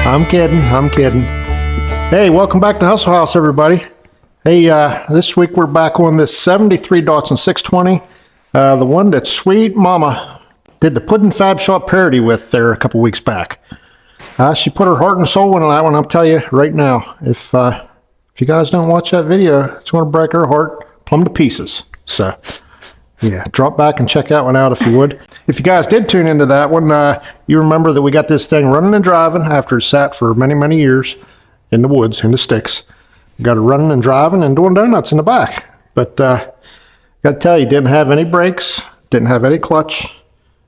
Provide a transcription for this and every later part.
I'm kidding. Hey, welcome back to Hustle House, everybody. Hey, this week we're back on this 73 Datsun 620, the one that Sweet Mama did the Puddin' Fab Shop parody with there a couple weeks back. She put her heart and soul into that one. I'll tell you right now, if you guys don't watch that video, it's going to break her heart plumb to pieces. So, yeah, drop back and check that one out if you would. If you guys did tune into that one, you remember that we got this thing running and driving after it sat for many, many years in the woods, in the sticks. We got it running and driving and doing donuts in the back. But got to tell you, didn't have any brakes, didn't have any clutch,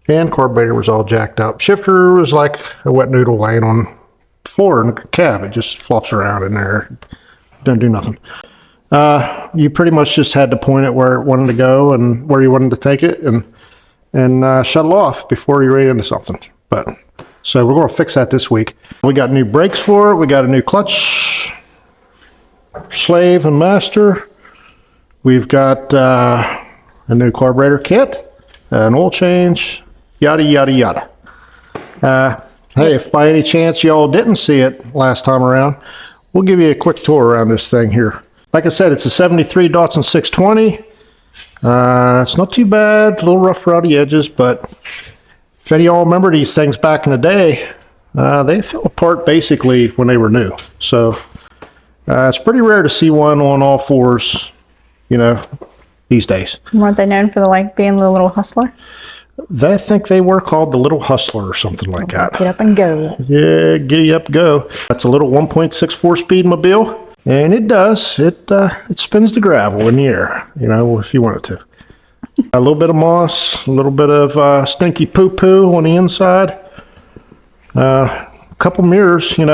and carburetor was all jacked up. Shifter was like a wet noodle laying on the floor in the cab. It just flops around in there. Doesn't do nothing. You pretty much just had to point it where it wanted to go and where you wanted to take it and shut it off before you ran into something. So we're going to fix that this week. We got new brakes for it. We got a new clutch, slave and master. We've got a new carburetor kit, an oil change, yada, yada, yada. Hey, if by any chance y'all didn't see it last time around, we'll give you a quick tour around this thing here. Like I said, it's a 73 Datsun 620. It's not too bad, a little rough around the edges, but if any of y'all remember these things back in the day, they fell apart basically when they were new. So it's pretty rare to see one on all fours, these days. Weren't they known for being the little hustler? I think they were called the Little Hustler or something like that. Get up and go. Yeah, giddy up, go. That's a little 1.64 speed mobile. And it does. It spins the gravel in the air, if you want it to. A little bit of moss, a little bit of stinky poo-poo on the inside. A couple mirrors, in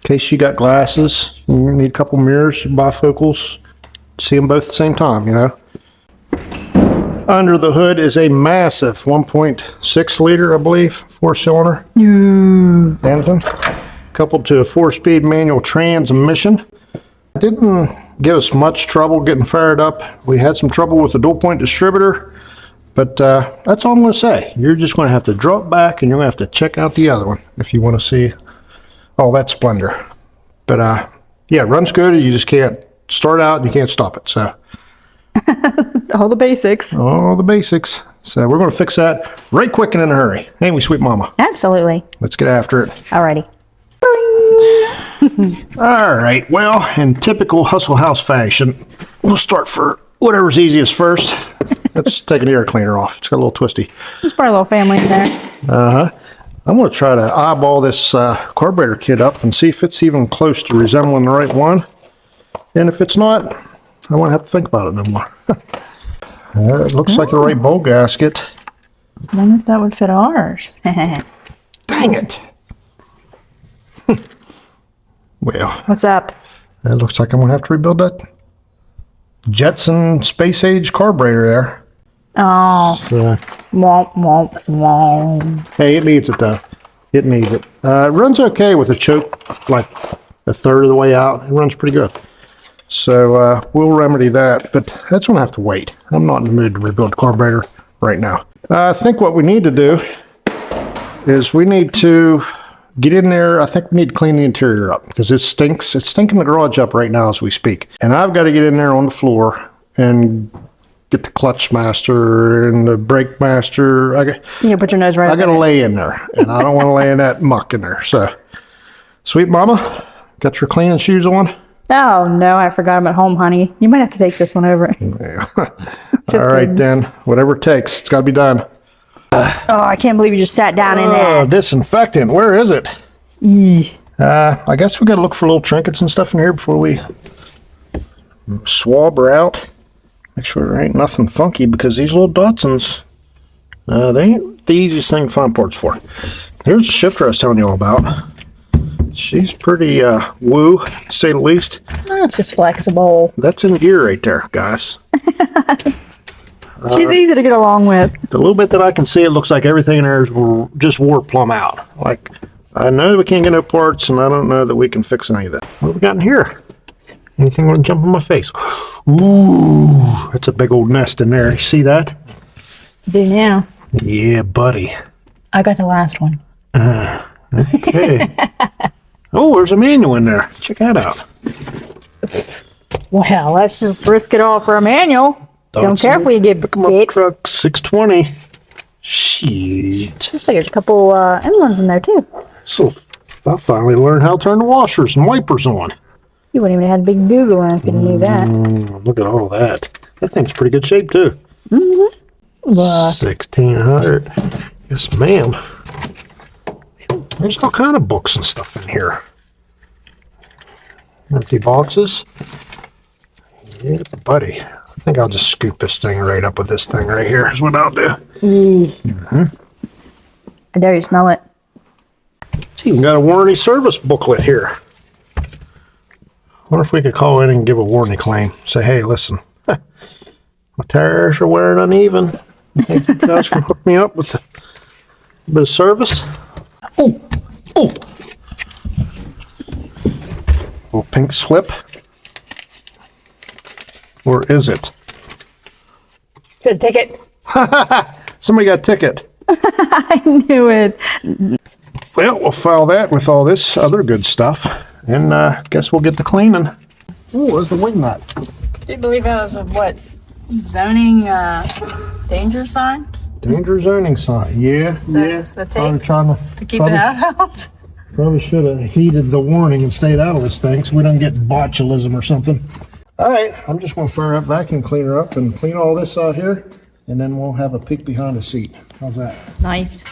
case you got glasses. You need a couple mirrors, bifocals. See them both at the same time, Under the hood is a massive 1.6 liter, I believe, 4-cylinder engine. Coupled to a 4-speed manual transmission. It didn't give us much trouble getting fired up. We had some trouble with the dual point distributor, but that's all I'm going to say. You're just going to have to drop back and you're going to have to check out the other one if you want to see all that splendor. But yeah, it runs good. You just can't start out and you can't stop it. So all the basics. All the basics. So we're going to fix that right quick and in a hurry. Ain't we, Sweet Mama? Absolutely. Let's get after it. Alrighty. All right, well, in typical Hustle House fashion, we'll start for whatever's easiest first. Let's take an air cleaner off. It's got a little twisty. There's probably a little family in there. I'm going to try to eyeball this carburetor kit up and see if it's even close to resembling the right one. And if it's not, I won't have to think about it no more. It looks like the right bowl gasket. I wonder if that would fit ours. Dang it. Well, what's up? It looks like I'm going to have to rebuild that Jetson space age carburetor there. Oh. Yeah. Womp, womp, womp. Hey, it needs it though. It needs it. It runs okay with a choke like a third of the way out. It runs pretty good. So we'll remedy that, but that's going to have to wait. I'm not in the mood to rebuild the carburetor right now. I think what we need to do is we need to get in there. I think we need to clean the interior up because it stinks. It's stinking the garage up right now as we speak. And I've got to get in there on the floor and get the clutch master and the brake master. You put your nose right. I got to lay in there, and I don't want to lay in that muck in there. So, Sweet Mama, got your cleaning shoes on? Oh no, I forgot them at home, honey. You might have to take this one over. Yeah. All right then, whatever it takes. It's got to be done. Oh, I can't believe you just sat down in that. Disinfectant. Where is it? I guess we got to look for little trinkets and stuff in here before we swab her out. Make sure there ain't nothing funky because these little Datsuns, they ain't the easiest thing to find parts for. Here's the shifter I was telling you all about. She's pretty woo, to say the least. Oh, it's just flexible. That's in gear right there, guys. She's easy to get along with. The little bit that I can see, it looks like everything in there is just wore plumb out. Like, I know we can't get no parts, and I don't know that we can fix any of that. What have we got in here? Anything want to jump in my face? Ooh, that's a big old nest in there. You see that? Do now. Yeah, buddy. I got the last one. Okay. Oh, there's a manual in there. Check that out. Well, let's just risk it all for a manual. Don't care if we get bit. Truck 620. Shit. Looks like there's a couple emblems in there too. So I finally learned how to turn the washers and wipers on. You wouldn't even have had a big Google on if you knew that. Look at all that. That thing's pretty good shape too. Look. 1600. Yes, ma'am. There's all kind of books and stuff in here. Empty boxes. Yeah, buddy. I think I'll just scoop this thing right up with this thing right here is what I'll do. I dare you smell it. It's even got a warranty service booklet here. Wonder if we could call in and give a warranty claim. Say, hey, listen, my tires are wearing uneven. You think you guys can hook me up with a bit of service? Oh. Little pink slip. Or is it? Good ticket. Somebody got a ticket. I knew it. Well, we'll file that with all this other good stuff. And guess we'll get to cleaning. Oh, there's the wing nut. Do you believe that was a what? Zoning danger sign? Danger zoning sign. Yeah. The tape trying to keep it out? Probably should have heeded the warning and stayed out of this thing so we don't get botulism or something. All right, I'm just going to fire up vacuum cleaner up and clean all this out here, and then we'll have a peek behind the seat. How's that? Nice.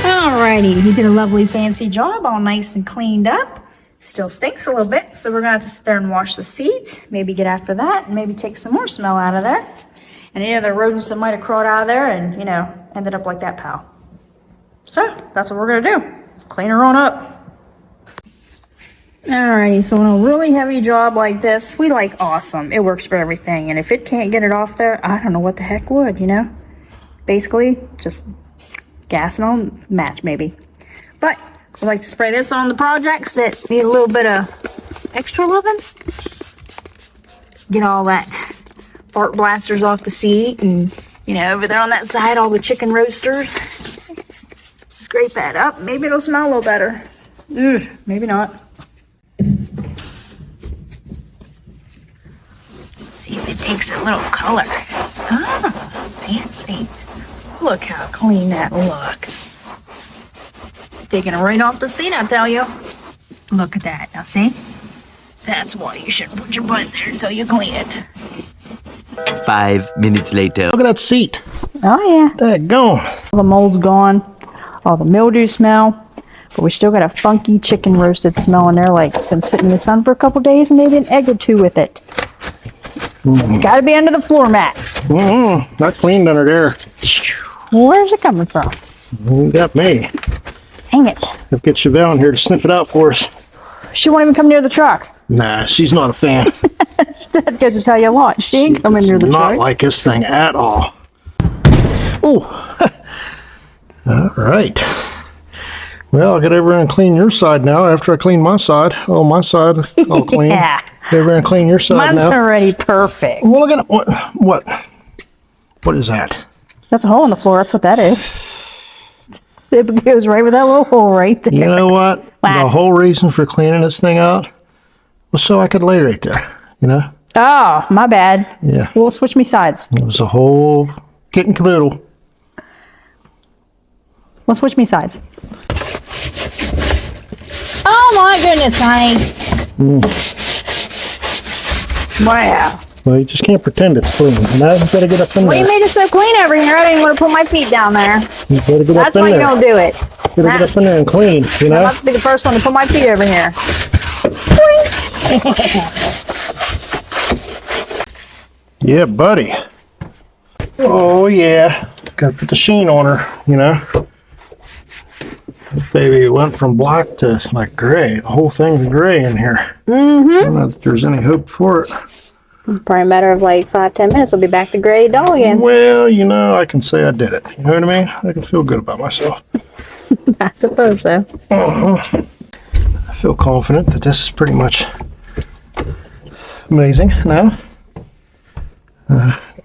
Alrighty, he did a lovely fancy job, all nice and cleaned up. Still stinks a little bit, so we're gonna have to sit there and wash the seats, maybe get after that, and maybe take some more smell out of there. And any other rodents that might have crawled out of there and, you know, ended up like that pal. So, that's what we're gonna do. Clean her on up. Alrighty, so on a really heavy job like this, we like awesome. It works for everything, and if it can't get it off there, I don't know what the heck would, you know? Basically, just gas and on match maybe. But we like to spray this on the projects that need a little bit of extra loving. Get all that fart blasters off the seat, and you know, over there on that side, all the chicken roasters. Scrape that up. Maybe it'll smell a little better. Maybe not. Let's see if it takes a little color. Ah, fancy. Look how clean that looks. Taking it right off the seat, I tell you. Look at that. Now see? That's why you shouldn't put your butt in there until you clean it. 5 minutes later. Look at that seat. Oh yeah. That gone. The mold's gone. all the mildew smell. But we still got a funky chicken roasted smell in there, like it's been sitting in the sun for a couple days and maybe an egg or two with it. So it's got to be under the floor mats. Not cleaned under there. Where's it coming from? You got me. Dang it. Let's get Chevelle in here to sniff it out for us. She won't even come near the truck. Nah, she's not a fan. That goes to tell you a lot. She ain't coming near the truck. Not like this thing at all. Oh. All right. Well, I'll get over and clean your side now after I clean my side. Oh, my side all clean. Yeah. Get over and clean your side Mine's now. already perfect. Well, look at it. What is that? That's a hole in the floor. That's what that is. It goes right with that little hole right there. You know what? The whole reason for cleaning this thing out was so I could lay right there, you know? Oh, my bad. Yeah. We'll switch me sides. It was a whole kit and caboodle. We'll switch me sides. Oh my goodness, honey. Wow. Well, you just can't pretend it's clean. Now you gotta get up in Well, you there. made it so clean over here. I didn't want to put my feet down there. You gotta get That's up why in you there. don't do it. You gotta get up in there and clean, you I know? must be the first one to put my feet over here. Yeah, buddy. Oh, yeah. Gotta put the sheen on her, you know? This baby went from black to like gray. The whole thing's gray in here. I don't know if there's any hope for it. Probably a matter of like 5-10 minutes. We'll be back to gray doll again. Well, you know, I can say I did it. You know what I mean? I can feel good about myself. I suppose so. I feel confident that this is pretty much amazing now.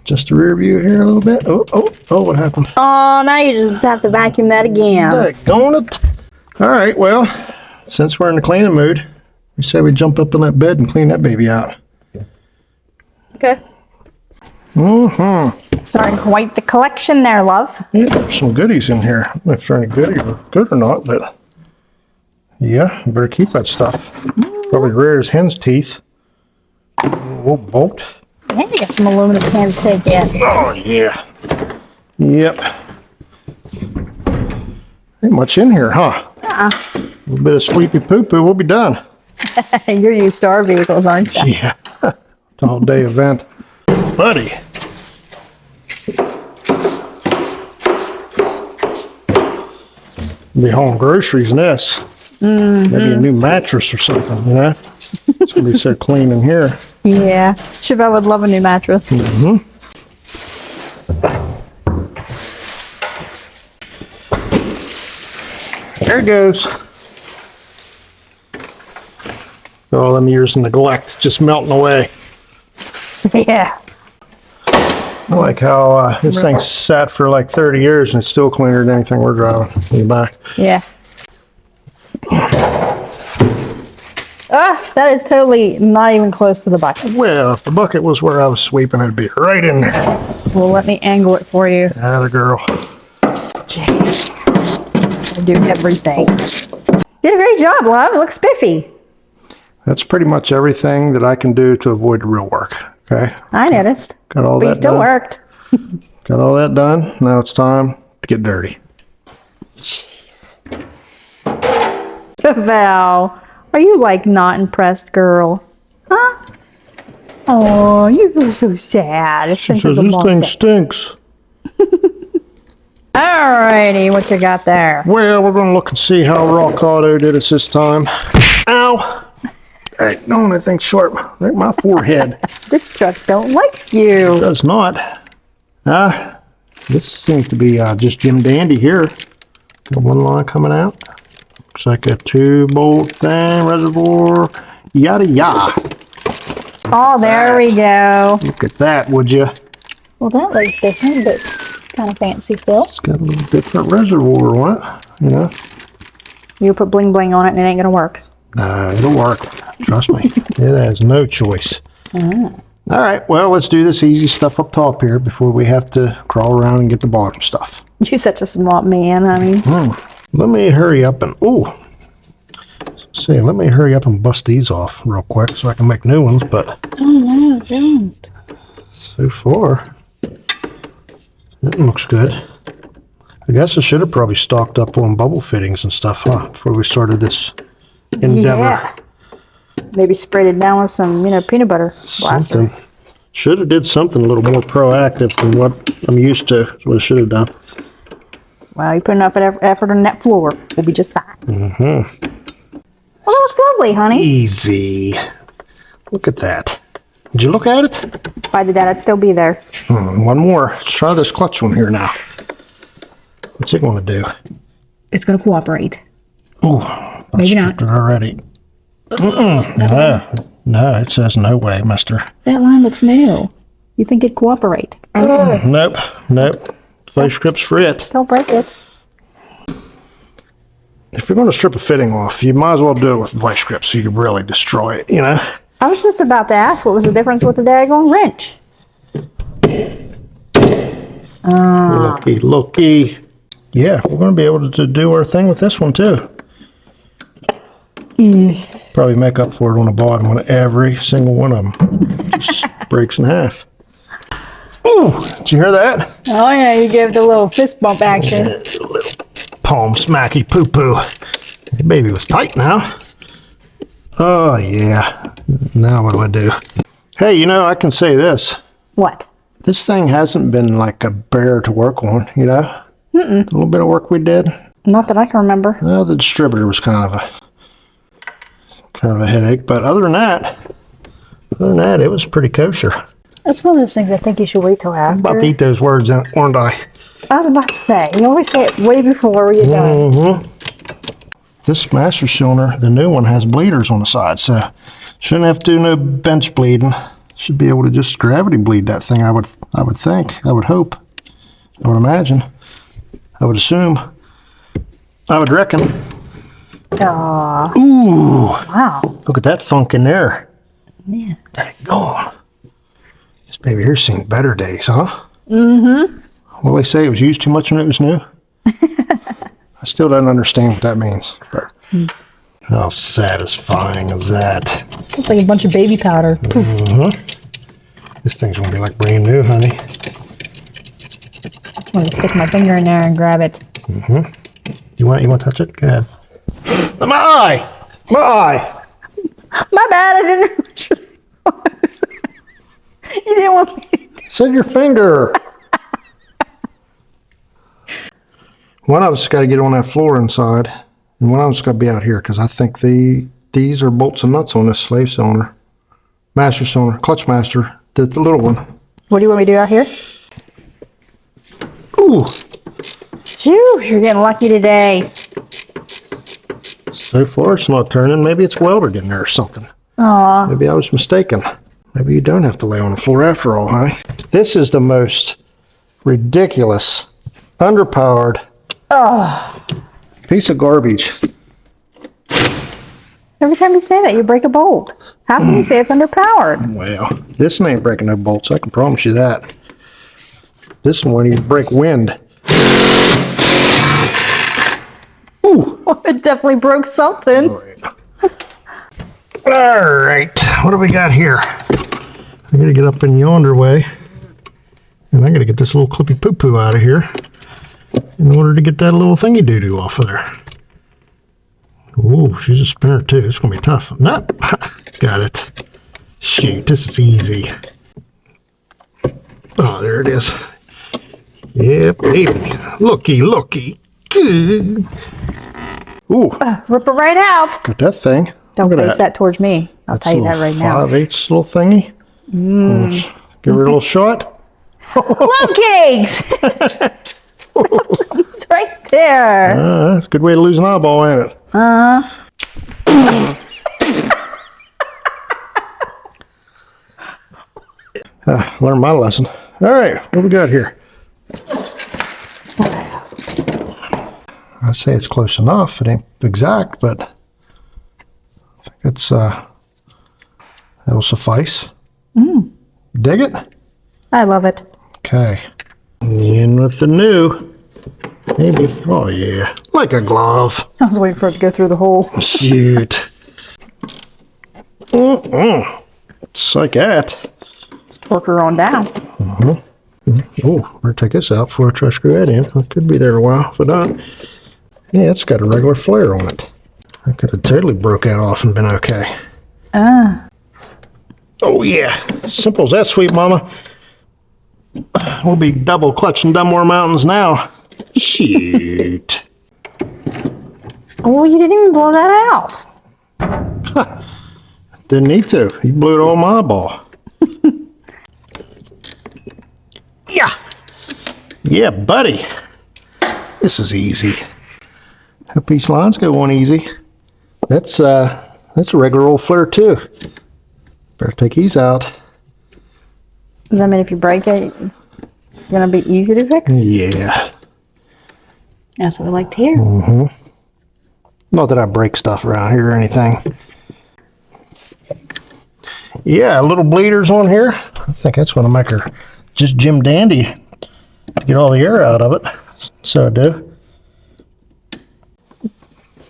Just a rear view here a little bit. Oh, what happened? Oh, now you just have to vacuum that again. Daggone it. All right, well, since we're in the cleaning mood, we say we jump up in that bed and clean that baby out. Okay. Starting quite the collection there, love. Yeah, there's some goodies in here. I don't know if they're any good or not, but yeah, you better keep that stuff. Probably rare as hen's teeth. A little bolt. And you got some aluminum cans to take in. Oh, yeah. Yep. Ain't much in here, huh? A little bit of sweepy poo-poo, we'll be done. You're used to our vehicles, aren't you? Yeah. It's an all-day event. Buddy. Be hauling groceries in this. Maybe a new mattress or something, you know? It's gonna be so clean in here. Yeah. Chevelle would love a new mattress. There it goes. All them years of neglect just melting away. Yeah. I like how this thing sat for like 30 years and it's still cleaner than anything we're driving in the back. Yeah. That is totally not even close to the bucket. Well, if the bucket was where I was sweeping, it'd be right in there. Well, let me angle it for you. Atta girl. Jeez. I do everything. Did a great job, love. It looks spiffy. That's pretty much everything that I can do to avoid the real work. Okay. I noticed. Got all But that you still done. worked. Got all that done. Now it's time to get dirty. Val, are you like not impressed, girl? Huh? Oh, you feel so sad. It's She been says such a this long thing day. stinks. Alrighty, what you got there? Well, we're going to look and see how Rock Auto did us this time. Ow! Hey, no, that thing's sharp. Right in my forehead. This truck don't like you. Does not. This seems to be just Jim Dandy here. Got one line coming out. Looks like a 2-bolt thing, reservoir, yada yada. Oh, there we go. Look at that, would you? Well, that looks different, but kind of fancy still. It's got a little different reservoir on it, you know. You put bling bling on it and it ain't gonna work. It'll work. Trust me. It has no choice. All right, well, let's do this easy stuff up top here before we have to crawl around and get the bottom stuff. You're such a smart man, honey. Let me hurry up and, let me hurry up and bust these off real quick so I can make new ones, but Oh, no, don't. so far, that looks good. I guess I should have probably stocked up on bubble fittings and stuff, huh? Before we started this endeavor. Yeah. Maybe sprayed it down with some, peanut butter blaster. Something. Should have did something a little more proactive than what I'm used to. That's what I should have done. Well, you put enough effort on that floor. We'll be just fine. Mm-hmm. Well, that was lovely, honey. Easy. Look at that. Did you look at it? If I did that, I'd still be there. One more. Let's try this clutch one here now. What's it going to do? It's going to cooperate. Oh, Maybe not. It already. No, it says no way, mister. That line looks new. You think it'd cooperate? Nope. Vice script's for it. Don't break it. If you're going to strip a fitting off, you might as well do it with vice grip so you can really destroy it, I was just about to ask what was the difference with the daggone wrench. Looky. Yeah, we're going to be able to do our thing with this one too. Probably make up for it on the bottom when every single one of them just breaks in half. Ooh, did you hear that? Oh yeah, you gave it a little fist bump action. A little palm smacky poo-poo. The baby was tight now. Oh yeah. Now what do I do? Hey, I can say this. What? This thing hasn't been like a bear to work on, A little bit of work we did. Not that I can remember. Well, the distributor was kind of a headache, but other than that, it was pretty kosher. That's one of those things I think you should wait till after. I'm about to eat those words, aren't I? I was about to say, you always say it way before you're done. Mm-hmm. This master cylinder, the new one, has bleeders on the side, so shouldn't have to do no bench bleeding. Should be able to just gravity bleed that thing, I would think, I would hope, I would imagine, I would assume, I would reckon. Aww. Ooh. Wow. Look at that funk in there. Yeah. Daggone. This baby here's seen better days, huh? Mm-hmm. Well, they say it was used too much when it was new. I still don't understand what that means. But how satisfying is that? Looks like a bunch of baby powder. This thing's gonna be like brand new, honey. I just want to stick my finger in there and grab it. You want to touch it? Go ahead. My eye! My bad, I didn't. You didn't want me. Said your finger. One of us got to get on that floor inside, and one of us got to be out here because I think these are bolts and nuts on this slave cylinder, master cylinder, clutch master, the little one. What do you want me to do out here? Ooh. Phew, you're getting lucky today. So far, it's not turning. Maybe it's welded in there or something. Aw. Maybe I was mistaken. Maybe you don't have to lay on the floor after all, honey. This is the most ridiculous, underpowered piece of garbage. Every time you say that, you break a bolt. How can you say it's underpowered? Well, this one ain't breaking no bolts. I can promise you that. This one, you break wind. Ooh. Well, it definitely broke something. All right, what do we got here? I gotta get up in yonder way, and I gotta get this little clippy poo-poo out of here in order to get that little thingy doo-doo off of there. Ooh, she's a spinner too. It's gonna be tough. Nope, got it. Shoot, this is easy. Oh, there it is. Yeah, baby. Looky. Ooh, Rip it right out. got that thing. Don't Look at face that towards me. I'll tell you that right now. 5/8 little thingy. Let's give her a little shot. Love cakes! It's right there. That's a good way to lose an eyeball, ain't it? Learned my lesson. All right, what we got here? I say it's close enough. It ain't exact, but I think it's that'll suffice. Dig it? I love it. Okay. In with the new. Maybe. Oh yeah, like a glove. I was waiting for it to go through the hole. Shoot. Just like that. Let's torque her on down. Oh, better take this out before I try to screw that in. It could be there a while if I don't. Yeah, it's got a regular flare on it. I could have totally broke that off and been okay. Oh yeah, simple as that, sweet mama. We'll be double clutching Dunbar mountains now. Shoot. Oh, you didn't even blow that out. Didn't need to. You blew it on my ball. Yeah. Yeah, buddy. This is easy. Hope these lines go on easy. That's a regular old flare too. Better take these out. Does that mean if you break it, it's gonna be easy to fix? Yeah. That's what we like to hear. Not that I break stuff around here or anything. Yeah, little bleeders on here. I think that's gonna make her just Jim Dandy to get all the air out of it. So I do.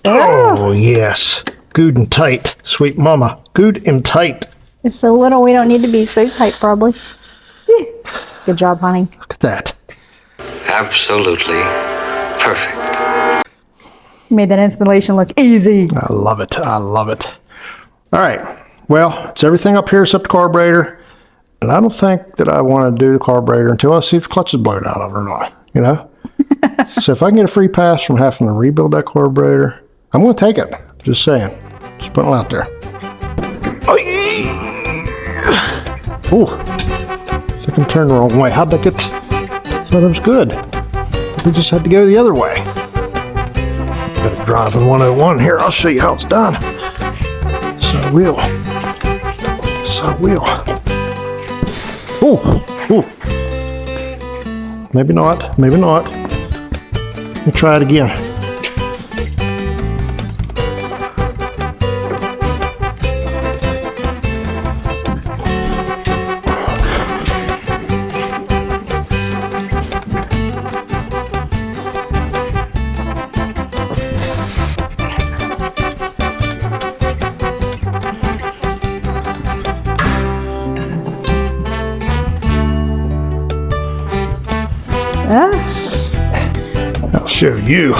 Oh, yes. Good and tight. Sweet mama. Good and tight. It's so little, we don't need to be so tight, probably. Yeah. Good job, honey. Look at that. Absolutely perfect. You made that installation look easy. I love it. I love it. All right. Well, it's everything up here except the carburetor. And I don't think that I want to do the carburetor until I see if the clutch is blown out of it or not, you know? So if I can get a free pass from having to rebuild that carburetor, I'm going to take it. Just saying. Just putting it out there. Oh, yeah. Ooh. I think I'm turned the wrong way. How'd I get? I thought it was good. We just had to go the other way. Got to drive in 101 here. I'll show you how it's done. So I will. So I will. Ooh. Ooh. Maybe not. Maybe not. We'll try it again. I'll show you.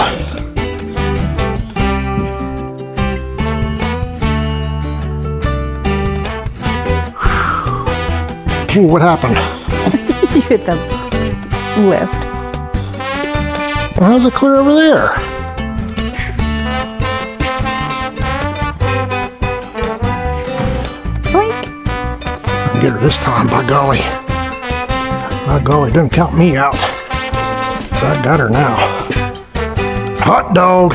Ooh, what happened? You hit the lift. Well, how's it clear over there? Boink. I'll get her this time, by golly. By golly, don't count me out. 'Cause I got her now. Hot dog.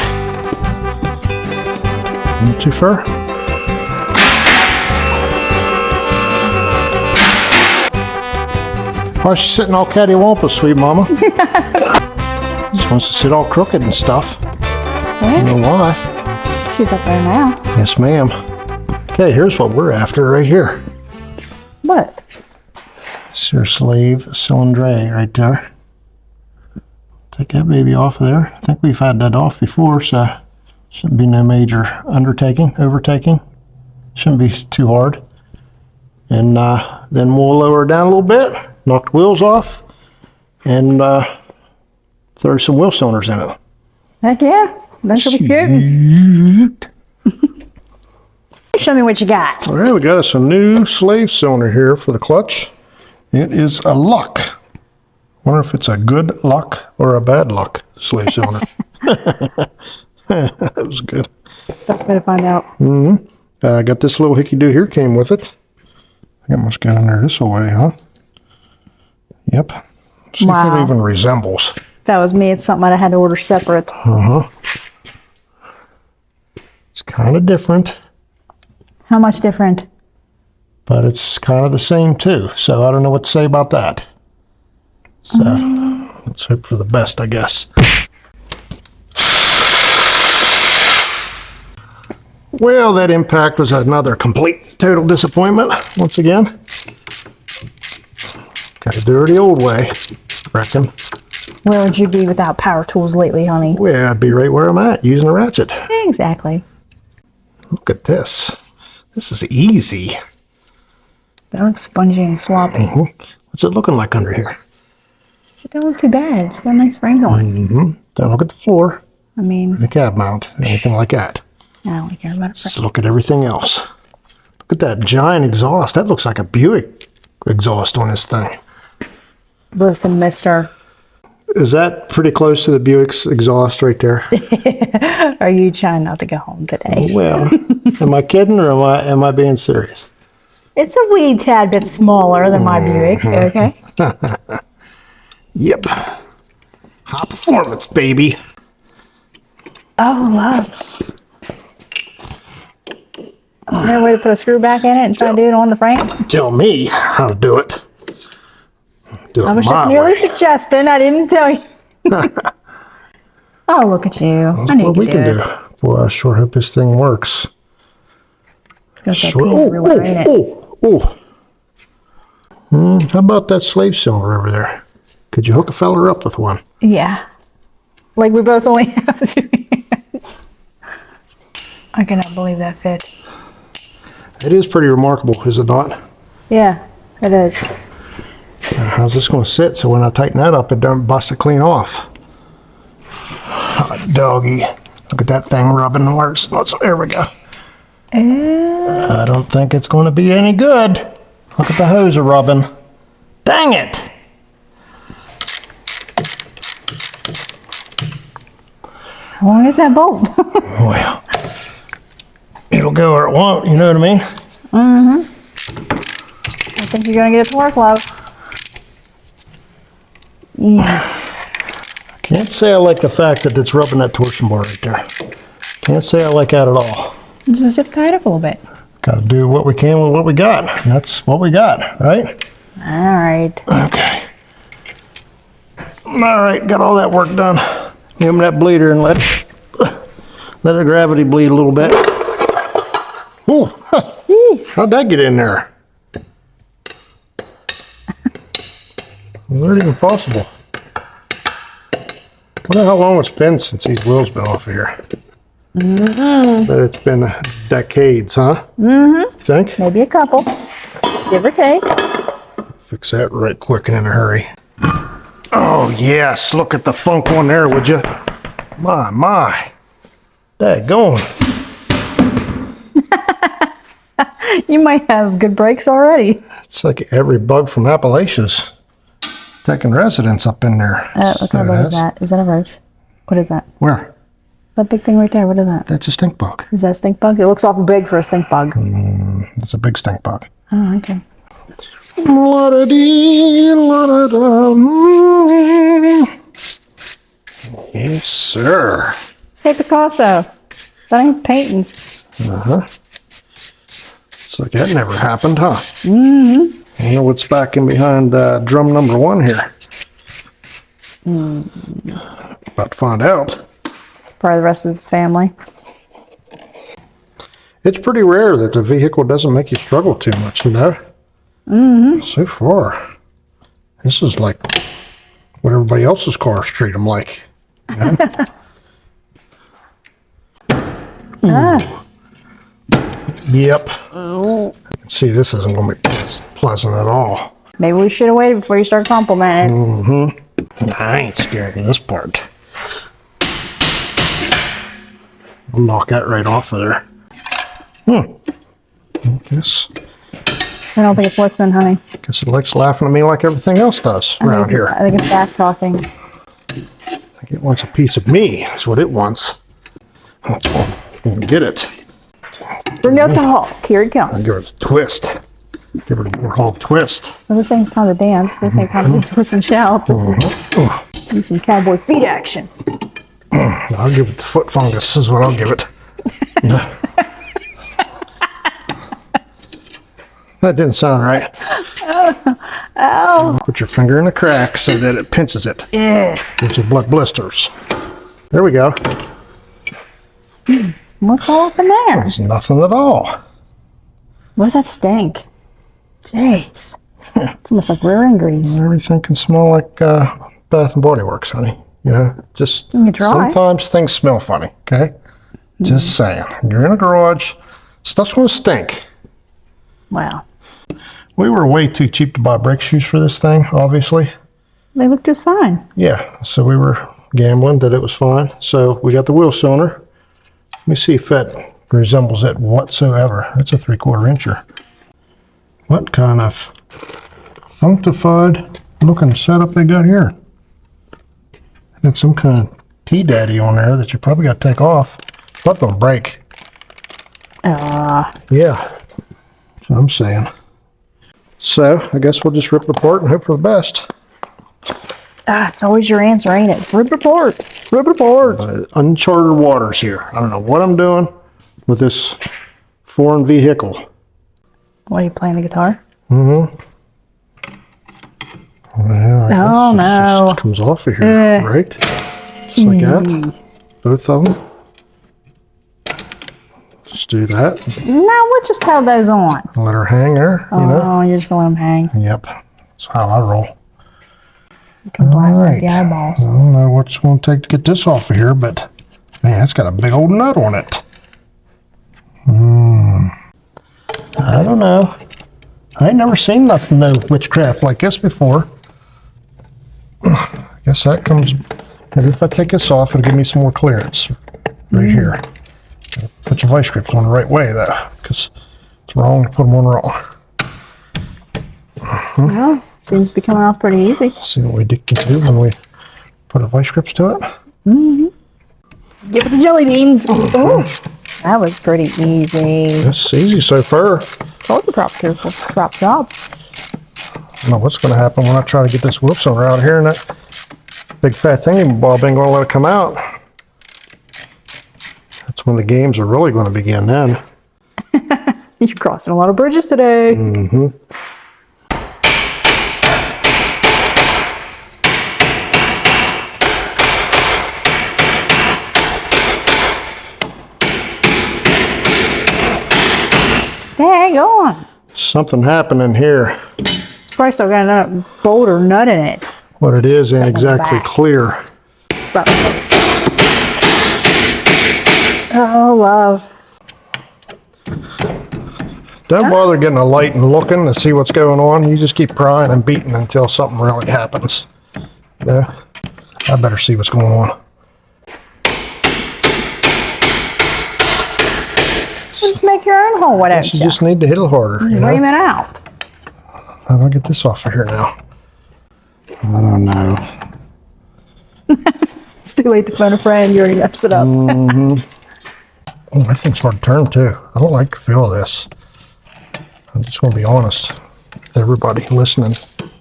Not too far. Why's she sitting all cattywampus, sweet mama? Just wants to sit all crooked and stuff. I don't know why. She's up there now. Yes, ma'am. Okay, here's what we're after right here. What? It's your slave cylindre right there. Take that baby off of there. I think we've had that off before, so shouldn't be no major overtaking. Shouldn't be too hard. And then we'll lower her down a little bit, knock the wheels off, and throw some wheel cylinders in it. Heck yeah. Then she'll be cute. Show me what you got. All right, we got us a new slave cylinder here for the clutch. It is a luck. Wonder if it's a good luck or a bad luck slave cylinder. That was good. That's good to find out. I got this little hickey-doo here, came with it. I think I must get in there this way, huh? Yep. See if Wow. it even resembles. If that was me, it's something I'd have had to order separate. It's kind of different, How much different? but it's kind of the same too. So I don't know what to say about that. So let's hope for the best, I guess. Well, that impact was another complete, total disappointment once again. Got to do it the old way, reckon. Where would you be without power tools lately, honey? Well, I'd be right where I'm at, using a ratchet. Exactly. Look at this. This is easy. That looks spongy and sloppy. What's it looking like under here? It don't look too bad. It's got a nice frame going. Don't look at the floor, I mean, the cab mount, anything like that. I don't really care about it. Just look at everything else. Look at that giant exhaust. That looks like a Buick exhaust on this thing. Listen, mister. Is that pretty close to the Buick's exhaust right there? Are you trying not to go home today? Well, am I kidding or am I being serious? It's a wee tad bit smaller than my Buick, okay? Yep. High performance, baby. Oh, love. Is there a way to put a screw back in it and try to do it on the frame? Tell me how to do it. Do it I was my just merely way. suggesting. I didn't tell you. Oh, look at you. I knew What you we could can do do. it. Boy, I sure hope this thing works. Got that Sure. pin everywhere in it. How about that slave cylinder over there? Could you hook a feller up with one? Yeah. Like we both only have 2 hands. I cannot believe that fit. It is pretty remarkable, is it not? Yeah, it is. How's this going to sit so when I tighten that up, it doesn't bust it clean off? Hot doggy. Look at that thing rubbing the works. There we go. I don't think it's going to be any good. Look at the hose rubbing. Dang it! How long is that bolt? Well, it'll go or it won't, you know what I mean? I think you're going to get it to work, love. Can't say I like the fact that it's rubbing that torsion bar right there. Can't say I like that at all. Just zip tie it up a little bit. Got to do what we can with what we got. That's what we got, right? All right. Okay. All right, got all that work done. Give him that bleeder and let the gravity bleed a little bit. Ooh, Jeez. how'd that get in there? Was that even possible? Wonder how long it's been since these wheels been off of here. Bet it's been decades, huh? Think? Maybe a couple. Give or take. Fix that right quick and in a hurry. Oh yes, look at the funk on there, would you? My. Daggone. You might have good brakes already. It's like every bug from Appalachia's taking residence up in there. What kind of bug is that? Is that a roach? What is that? Where? That big thing right there, what is that? That's a stink bug. Is that a stink bug? It looks awful big for a stink bug. It's a big stink bug. Oh, okay. Yes, sir. Hey, Picasso. That ain't paintings. It's like that never happened, huh? I know what's back in behind drum number 1 here. About to find out. Probably the rest of his family. It's pretty rare that the vehicle doesn't make you struggle too much, you know? So far. This is like what everybody else's cars treat them like. You know? Yep. See, this isn't going to be pleasant at all. Maybe we should have waited before you start complimenting. I ain't scared of this part. I'll knock that right off of there. Guess I don't think it's listening, honey. it likes laughing at me like everything else does around here. I think it's back talking. I think it wants a piece of me. That's what it wants. Let's go get it. Bring out the Hulk. Here it comes. Give it a twist. Give it a Warhol twist. Well, this ain't time to dance. This ain't time to do twist and shout. This is do some cowboy feet action. I'll give it the foot fungus is what I'll give it. That didn't sound right. Ow. Put your finger in the crack so that it pinches it. Yeah. Gives you blood blisters. There we go. What's all up in there? There's nothing at all. What does that stink? Jeez. It's almost like rear end grease. Everything can smell like Bath and Body Works, honey. You know, just You can try. sometimes things smell funny, okay? Just saying. You're in a garage, stuff's gonna stink. Wow. We were way too cheap to buy brake shoes for this thing, obviously. They look just fine. Yeah, so we were gambling that it was fine. So we got the wheel cylinder. Let me see if that resembles it whatsoever. It's a 3/4 incher. What kind of functified looking setup they got here? Got some kind of T-daddy on there that you probably got to take off. It's not gonna break. Yeah, that's what I'm saying. So I guess we'll just rip it apart and hope for the best. It's always your answer, ain't it? Rip it apart. Rip it apart. Uncharted waters here. I don't know what I'm doing with this foreign vehicle. What, are you playing the guitar? Mm-hmm. Well, I guess no. It just comes off of here, right? Just like that. Both of them. Just do that. No, we'll just have those on. Let her hang there, you know? Oh, you're just gonna let them hang. Yep. That's how I roll. You can blast out Alright. the eyeballs. I don't know what it's going to take to get this off of here, but man, it's got a big old nut on it. I don't know. I ain't never seen nothing, no witchcraft like this before. I guess that comes, maybe if I take this off, it'll give me some more clearance right here. Put your vice grips on the right way though, because it's wrong to put them on wrong. Well, seems to be coming off pretty easy. See what we can do when we put our vice grips to it. Give it the jelly beans. Ooh, that was pretty easy. It's easy so far. Told you prop job. I don't know what's going to happen when I try to get this wheel cylinder out of here and that big fat thingy bob ain't going to let it come out. That's when the games are really going to begin then. You're crossing a lot of bridges today. Dang on. Something happening here. It's probably still got another bolt or nut in it. What it is ain't Something in the exactly back. clear. Oh, love. Don't bother getting a light and looking to see what's going on. You just keep prying and beating until something really happens. Yeah, I better see what's going on. Just make your own hole, why don't You you? just need to hit it harder. You Ream know? it out. How do I get this off of here now? I don't know. It's too late to phone a friend. You already messed it up. Oh, that thing's hard to turn too. I don't like the feel of this. I'm just going to be honest with everybody listening,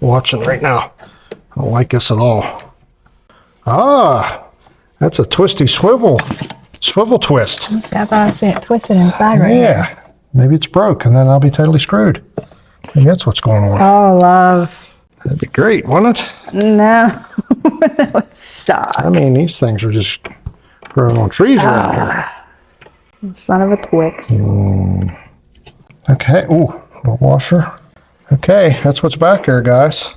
watching right now. I don't like this at all. Ah, that's a twisty swivel twist. I thought I see it twisted inside right now. Yeah, maybe it's broke and then I'll be totally screwed. Maybe that's what's going on. Oh, love. That'd be great, wouldn't it? No. That would suck. I mean, these things are just growing on trees around here. Son of a Twix. Okay, ooh, little washer. Okay, that's what's back there, guys.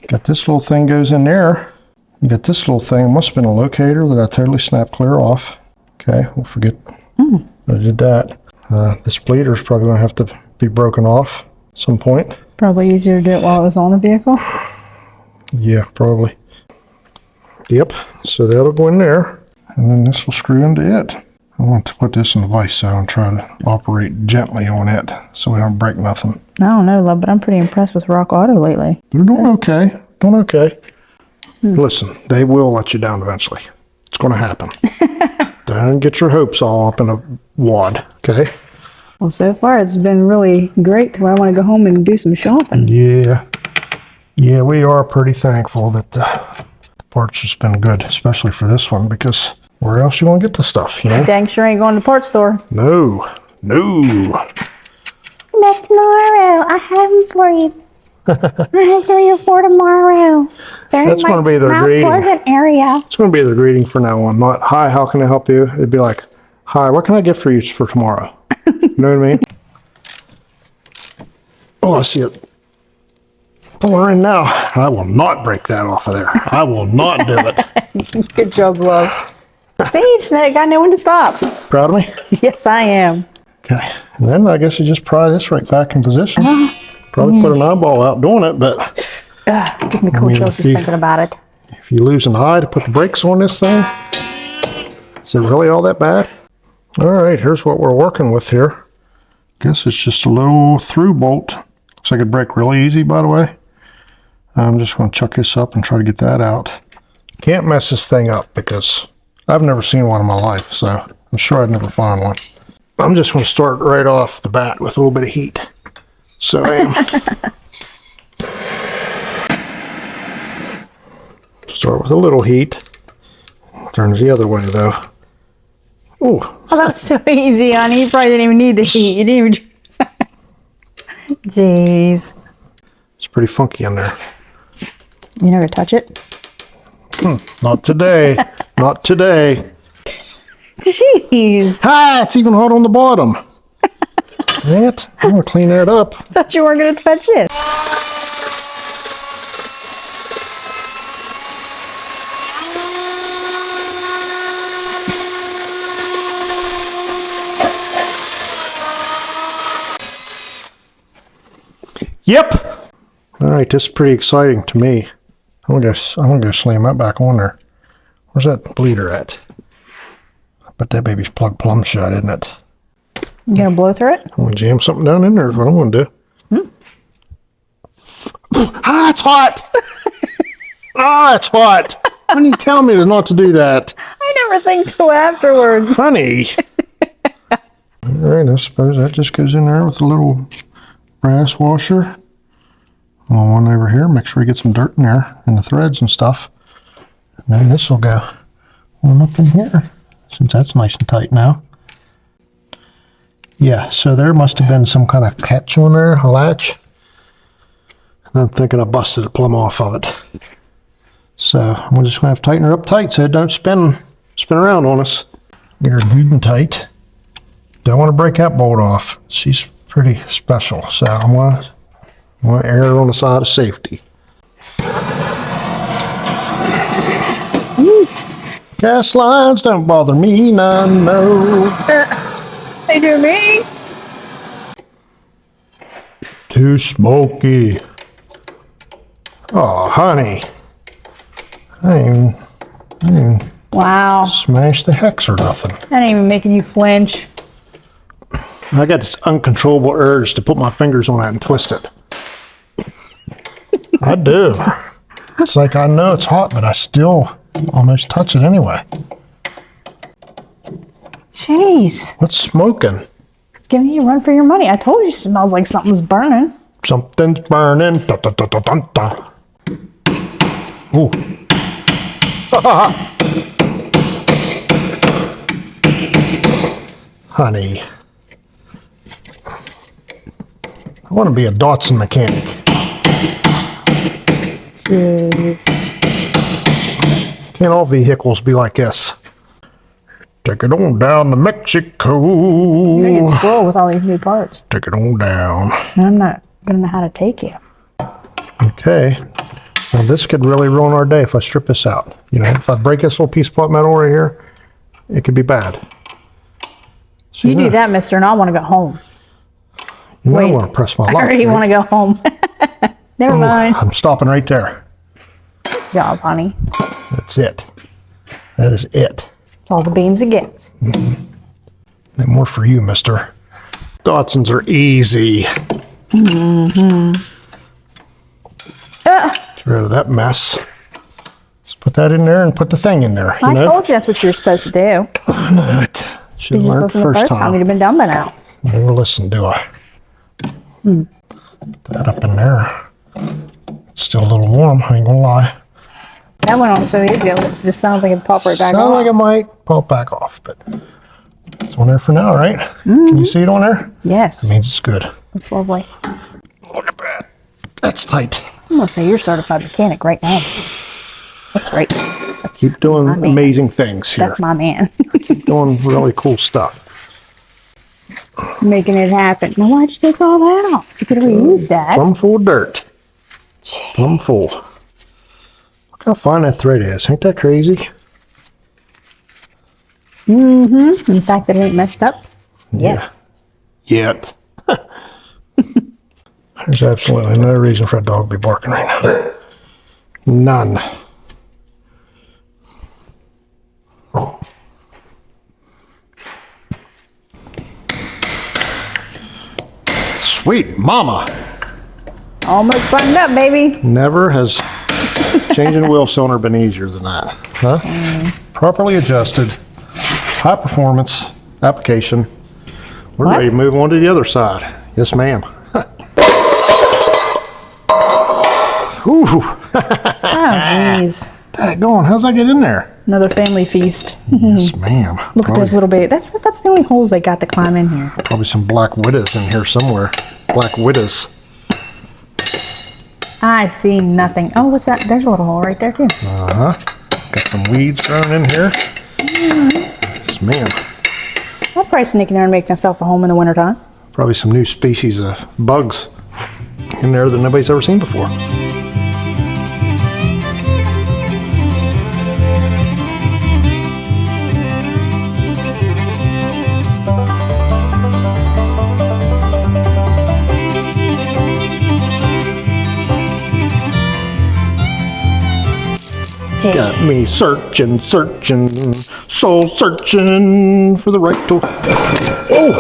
Got this little thing goes in there. You got this little thing, must have been a locator that I totally snapped clear off. Okay, we'll forget I did that. This bleeder's probably gonna have to be broken off at some point. Probably easier to do it while it was on the vehicle. Yeah, probably. Yep, so that'll go in there, and then this will screw into it. I want to put this in the vice so and try to operate gently on it so we don't break nothing. I don't know, love, but I'm pretty impressed with Rock Auto lately. They're doing okay. Doing okay. Listen, they will let you down eventually. It's going to happen. Don't get your hopes all up in a wad, okay? Well, so far it's been really great to where I want to go home and do some shopping. Yeah. Yeah, we are pretty thankful that the parts has been good, especially for this one, because where else you want to get the stuff, you know? Dang sure ain't going to the parts store. No. Next tomorrow, I have them for you. I have for you for tomorrow. They're That's in gonna be their Mount greeting. Pleasant area. It's going to be the greeting from now on, not, hi, how can I help you? It'd be like, hi, what can I get for you for tomorrow? You know what I mean? Oh, I see it. Pull her in now. I will not break that off of there. I will not do it. Good job, love. See, Jeanette got no one to stop. Proud of me? Yes, I am. Okay. And then I guess you just pry this right back in position. Probably put an eyeball out doing it, but Gives me cool mean, chills if just you- thinking about it. If you lose an eye to put the brakes on this thing, is it really all that bad? All right, here's what we're working with here. Guess it's just a little through bolt. Looks like it'd break really easy, by the way. I'm just going to chuck this up and try to get that out. Can't mess this thing up because I've never seen one in my life, so I'm sure I'd never find one. I'm just going to start right off the bat with a little bit of heat. So I am. Start with a little heat. Turn the other way though. Oh, Oh, that's so easy, honey. You probably didn't even need the heat. You didn't even. Jeez. it's pretty funky in there. You never touch it? Not today. Not today. Jeez. Ah, it's even hot on the bottom. That, I'm gonna clean that up. Thought you weren't going to touch it. Yep. All right, this is pretty exciting to me. I'm gonna go slam that back on there. Where's that bleeder at? I bet that baby's plugged plumb shut, isn't it? You going to blow through it? I'm gonna jam something down in there is what I'm gonna do. Ah, it's hot! Ah, it's hot! Why didn't you tell me not to do that? I never think till afterwards. Funny. All right, I suppose that just goes in there with a little brass washer. One over here, make sure we get some dirt in there and the threads and stuff. And then this will go one up in here, since that's nice and tight now. Yeah, so there must have been some kind of catch on there, a latch. And I'm thinking I busted it plumb off of it. So we're just gonna have to tighten her up tight so it don't spin around on us. Get her good and tight. Don't want to break that bolt off. She's pretty special, so I'm gonna err on the side of safety. Gas lines don't bother me none, no. They do me. Too smoky. Oh, honey. I didn't Wow. smash the hex or nothing. That ain't even making you flinch. I got this uncontrollable urge to put my fingers on that and twist it. I do. It's like I know it's hot, but I still almost touch it anyway. Jeez. What's smoking? It's giving you a run for your money. I told you it smells like something's burning. Something's burning. Da, da, da, da, da, da. Ooh. Honey. I want to be a Datsun mechanic. Jeez. Can't all vehicles be like this? Take it on down to Mexico. You're gonna get spoiled with all these new parts. Take it on down. And I'm not gonna know how to take you. Okay. Now this could really ruin our day if I strip this out. You know, if I break this little piece of flat metal right here, it could be bad. So, You do that, mister, and I want to go home. You might Wait. want to press my I lock. already want to go home. Never mind. I'm stopping right there. Good job, honey. That's it. That is it. It's all the beans it gets. No more for you, mister. Datsuns are easy. Get rid of that mess. Let's put that in there and put the thing in there. You I know? told you that's what you were supposed to do. I know it. Should You have just learned listened the first time. You'd have been done by now. Never listen, do I? Put that up in there. It's still a little warm, I ain't gonna lie. That went on so easy. It just sounds like it popped right back Sound off. like it might pop back off, but it's on there for now, right? Can you see it on there? Yes. It means it's good. It's lovely. Look at that. That's tight. I'm going to say you're a certified mechanic right now. That's right. That's, Keep doing man. amazing things here. that's my man. Keep doing really cool stuff. Making it happen. Now, why'd you take all that off? You could have reused that. Plumb full of dirt. Plumb full. Look how fine that thread is. Ain't that crazy? Mm-hmm. And the fact that it ain't messed up. Yes. Yet. There's absolutely no reason for a dog to be barking right now. None. Sweet mama. Almost buttoned up, baby. Never has changing a wheel cylinder been easier than that. Huh? Properly adjusted, high performance application. We're What? ready to move on to the other side. Yes, ma'am. Ooh. Oh, jeez. Daggone, how's that get in there? Another family feast. Yes, ma'am. Look at those little baby. That's the only holes they got to climb in here. Probably some black widows in here somewhere. Black widows. I see nothing. Oh, what's that? There's a little hole right there, too. Uh-huh. Got some weeds growing in here. Yes, ma'am. I'll probably sneak in there and make myself a home in the wintertime. Probably some new species of bugs in there that nobody's ever seen before. Got me searching, soul searching for the right tool. Oh!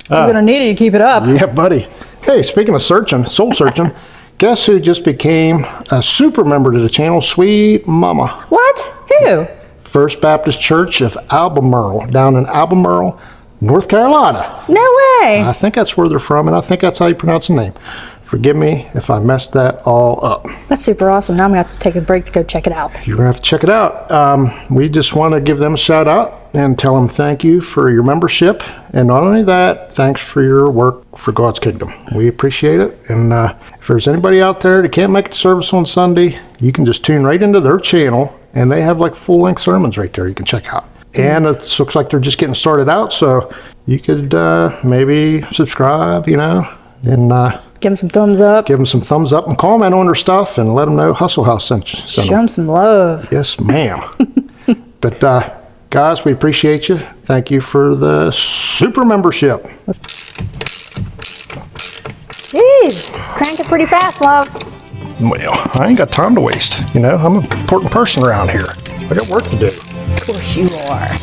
You're gonna need it to keep it up. Yeah, buddy. Hey, speaking of searching, soul searching, guess who just became a super member to the channel? Sweet mama. What? Who? First Baptist Church of Albemarle, down in Albemarle, North Carolina. No way. I think that's where they're from, and I think that's how you pronounce the name. Forgive me if I messed that all up. That's super awesome. Now I'm gonna have to take a break to go check it out. You're gonna have to check it out. We just want to give them a shout out and tell them thank you for your membership. And not only that, thanks for your work for God's kingdom. We appreciate it. And if there's anybody out there that can't make it to service on Sunday, you can just tune right into their channel, and they have like full-length sermons right there you can check out. And it looks like they're just getting started out, so you could maybe subscribe, and Give them some thumbs up. give them some thumbs up and comment on their stuff and let them know Hustle House sent Show them. them some love. Yes, ma'am. But guys, we appreciate you. Thank you for the super membership. Jeez, crank it pretty fast, love. Well, I ain't got time to waste. I'm an important person around here. I got work to do. Of course you are.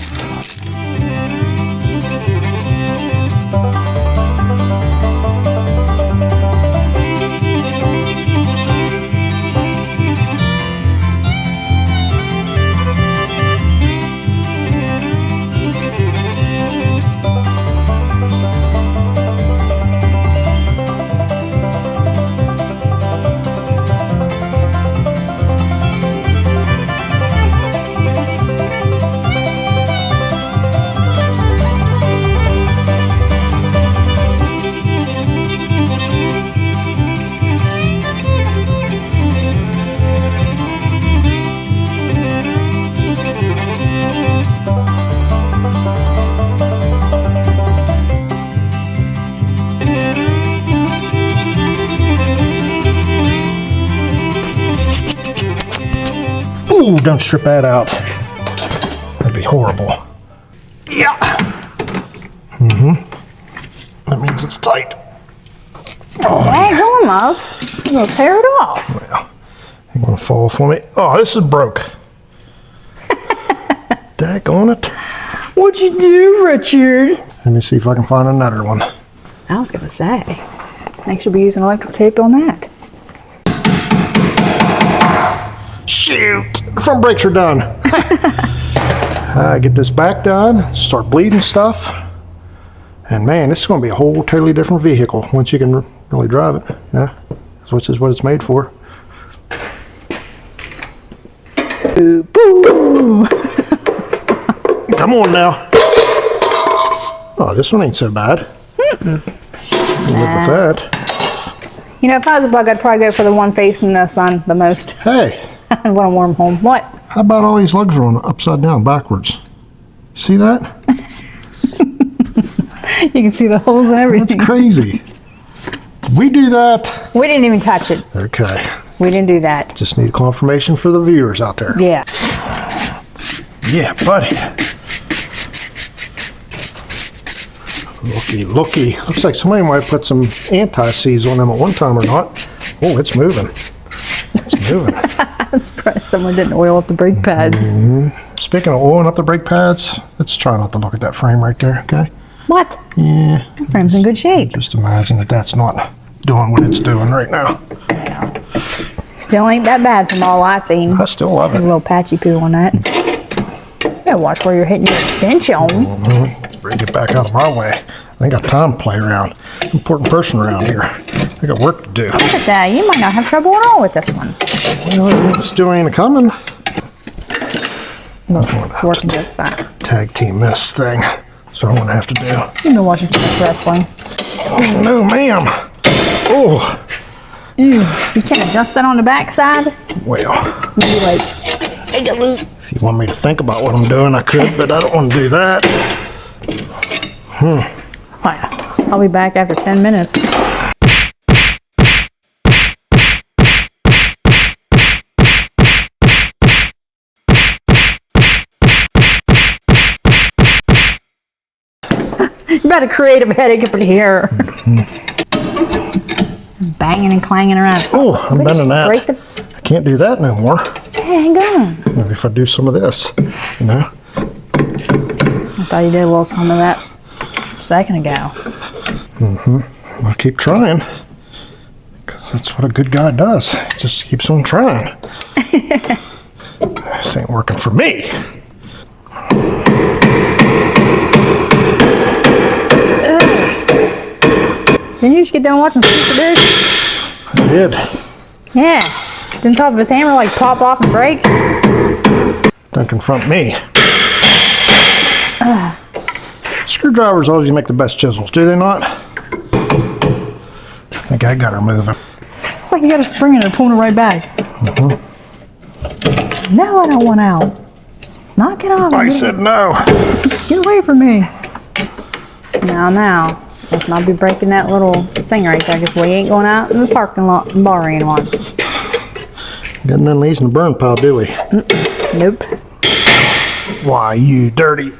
Ooh, don't strip that out. That'd be horrible. Yeah. That means it's tight. Dang on, love. You're gonna tear it off. Well, ain't gonna fall for me. Oh, this is broke. Daggone it. What'd you do, Richard? Let me see if I can find another one. I was gonna say, I should be using electric tape on that. Shoot, the front brakes are done. Get this back done, start bleeding stuff. And man, this is going to be a whole totally different vehicle once you can really drive it. Yeah, which is what it's made for. Boo, boo. Come on now. Oh, this one ain't so bad. Live with that. If I was a bug, I'd probably go for the one facing the sun the most. Hey, I want a warm home. What? how about all these lugs are on upside down, backwards? See that? You can see the holes and everything. That's crazy. Did we do that? We didn't even touch it. Okay. We didn't do that. Just need confirmation for the viewers out there. Yeah. Yeah, buddy. Looky. Looks like somebody might put some anti-seize on them at one time or not. Oh, it's moving. It's moving. I'm surprised someone didn't oil up the brake pads. Speaking of oiling up the brake pads, let's try not to look at that frame right there, okay? What? Yeah. The frame's in good shape. Just imagine that that's not doing what it's doing right now. Still ain't that bad from all I seen. I still love A it. little patchy poo on that. Gotta watch where you're hitting your extension. Bring it back out of my way. I ain't got time to play around. Important person around here. I got work to do. Look at that. You might not have trouble at all with this one. Well, it still ain't coming. Look, it's working just fine. Tag team this thing. That's what I'm gonna have to do. You've been watching too much wrestling. Oh, no, ma'am. Oh, You can't adjust that on the back side? well. Maybe like, take a loop. If you want me to think about what I'm doing, I could, but I don't want to do that. I'll be back after 10 minutes. You got a creative headache up in here. Banging and clanging around. Oh, I'm bending that. Break the... I can't do that no more. Hang on. Maybe if I do some of this, you know? I thought you did a little some of that a second ago. I'll keep trying. Because that's what a good guy does. He just keeps on trying. This ain't working for me. Didn't you just get done watching Super Dude? I did. Yeah. Didn't top of his hammer like pop off and break? Don't confront me. Screwdrivers always make the best chisels, do they not? I think I got her moving. It's like you got a spring in it pulling it right back. No, I don't want out. Knock it off. I said no. Get away from me. Now. Let's not be breaking that little thing right there because we ain't going out in the parking lot and borrowing one. Got none of these in the burn pile, do we? Nope. Why, you dirty.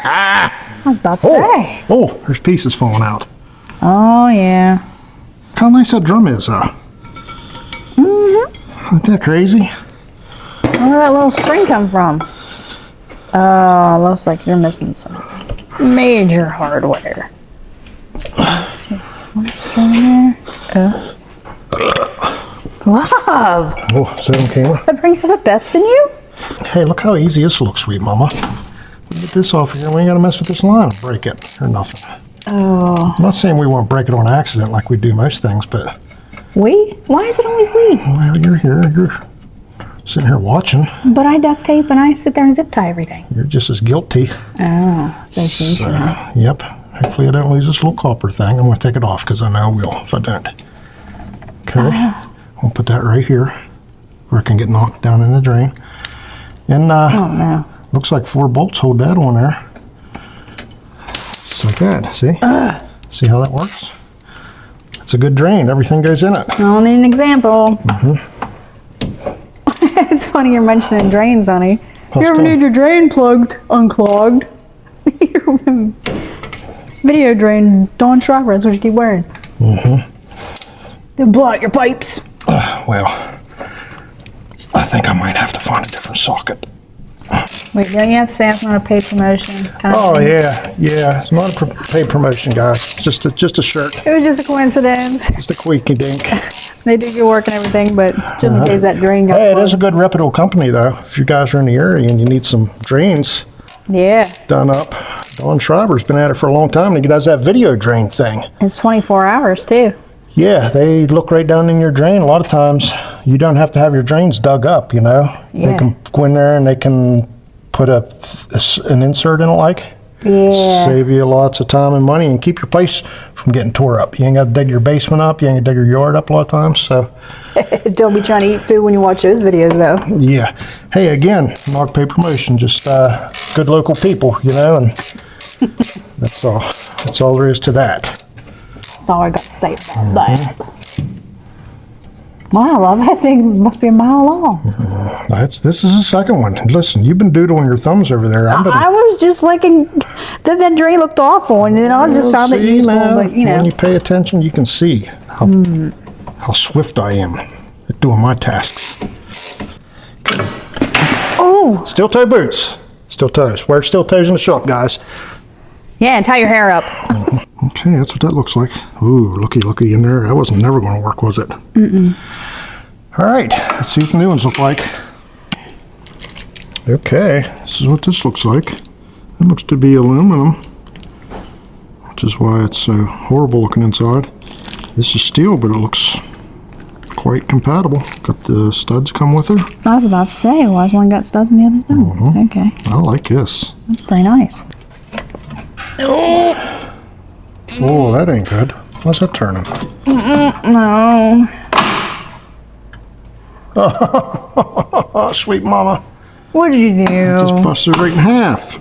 I was about to say. Oh, there's pieces falling out. Oh, yeah. Look how nice that drum is, though. Isn't that crazy? Where did that little spring come from? Oh, looks like you're missing some major hardware. Let's see. What's in there? Love! Oh, is that on camera? I bring out the best in you? Hey, look how easy this looks, sweet mama. Get this off here. We ain't gotta mess with this line and break it or nothing. Oh. I'm not saying we won't break it on accident like we do most things, but... We? Why is it always we? Well, you're here. You're sitting here watching. But I duct tape and I sit there and zip tie everything. You're just as guilty. Oh, so she should. Yep. Hopefully I don't lose this little copper thing. I'm going to take it off because I know I will if I don't. Okay. We'll put that right here where it can get knocked down in the drain. And Oh, no. looks like 4 bolts hold that on there. So good. See? See how that works? It's a good drain. Everything goes in it. I'll need an example. It's funny you're mentioning drains, honey. You ever need your drain unclogged? Your video drain, Dawn Shopper, that's what you keep wearing. They'll blow out your pipes. Well, I think I might have to find a different socket. Wait, don't you have to say it's not a paid promotion? Kind of Oh, thing? yeah. It's not a paid promotion, guys. Just a shirt. It was just a coincidence. Just a queaky dink. They do your work and everything, but just in case that drain got Hey, it plugged. is a good reputable company, though. If you guys are in the area and you need some drains Yeah, done up, Don Shriver's been at it for a long time, and he does that video drain thing. it's 24 hours too. Yeah, they look right down in your drain. A lot of times, you don't have to have your drains dug up, you know? They Yeah. can go in there and they can put an insert in it, like. Yeah. Save you lots of time and money and keep your place from getting tore up. You ain't got to dig your basement up. You ain't got to dig your yard up a lot of times, so... Don't be trying to eat food when you watch those videos, though. Yeah. Hey, again, not paid promotion, just good local people, you know, and that's all. That's all there is to that. That's all I got to say about that. Wow, well, that thing must be a mile long. This is the second one. Listen, you've been doodling your thumbs over there. I was just liking that tray looked awful, and then I just found it useful. But you know, when you pay attention, you can see how swift I am at doing my tasks. oh Steel toe boots. Steel toes. Wear steel toes in the shop, guys. yeah, and tie your hair up. Okay, that's what that looks like. Ooh, looky in there. That wasn't never going to work, was it? All right, let's see what the new ones look like. Okay, this is what this looks like. It looks to be aluminum, which is why it's so horrible looking inside. This is steel, but it looks quite compatible. Got the studs come with her. I was about to say, why has one got studs and the other don't? Okay, I like this. that's pretty nice. Oh, that ain't good. Why's that turning? No. Oh, sweet mama. What did you Just do? busted it right in half.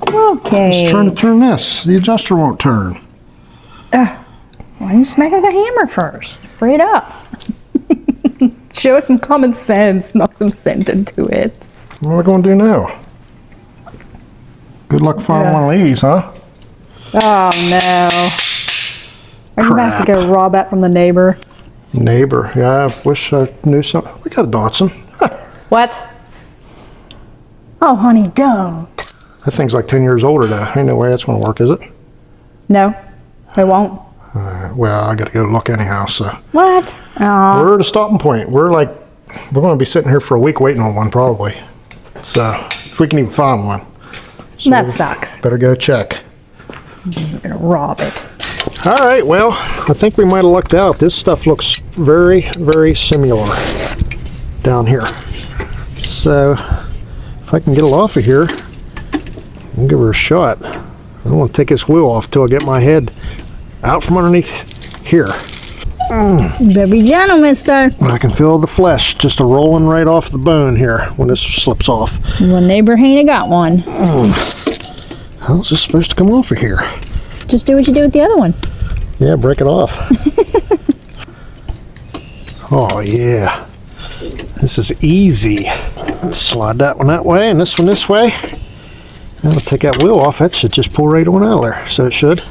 Okay. Just trying to turn this. The adjuster won't turn. Why don't you smack it with a hammer first? Free it up. Show it some common sense, knock some sense into it. What am I going to do now? Good luck finding one of these, huh? Oh no. Are you about to go rob that from the neighbor? Neighbor. Yeah, I wish I knew something. We got a Datsun. What? Oh honey, don't. That thing's like 10 years older now. Ain't no way that's going to work, is it? No, it won't. Well, I got to go look anyhow, so. What? Oh, We're at a stopping point. We're going to be sitting here for a week waiting on one, probably. So, if we can even find one. So that sucks. better go check. You're gonna rob it. All right, well, I think we might have lucked out. This stuff looks very, very similar down here. So, if I can get it off of here, I'll give her a shot. I don't want to take this wheel off till I get my head out from underneath here. You better be gentle, mister. And I can feel the flesh just a rolling right off the bone here when this slips off. Well, neighbor ain't got one. How's this supposed to come off of here? Just do what you do with the other one. Yeah, break it off. Oh, yeah. This is easy. Slide that one that way and this one this way. And I'll take that wheel off. That should just pull right on out of there. So it should.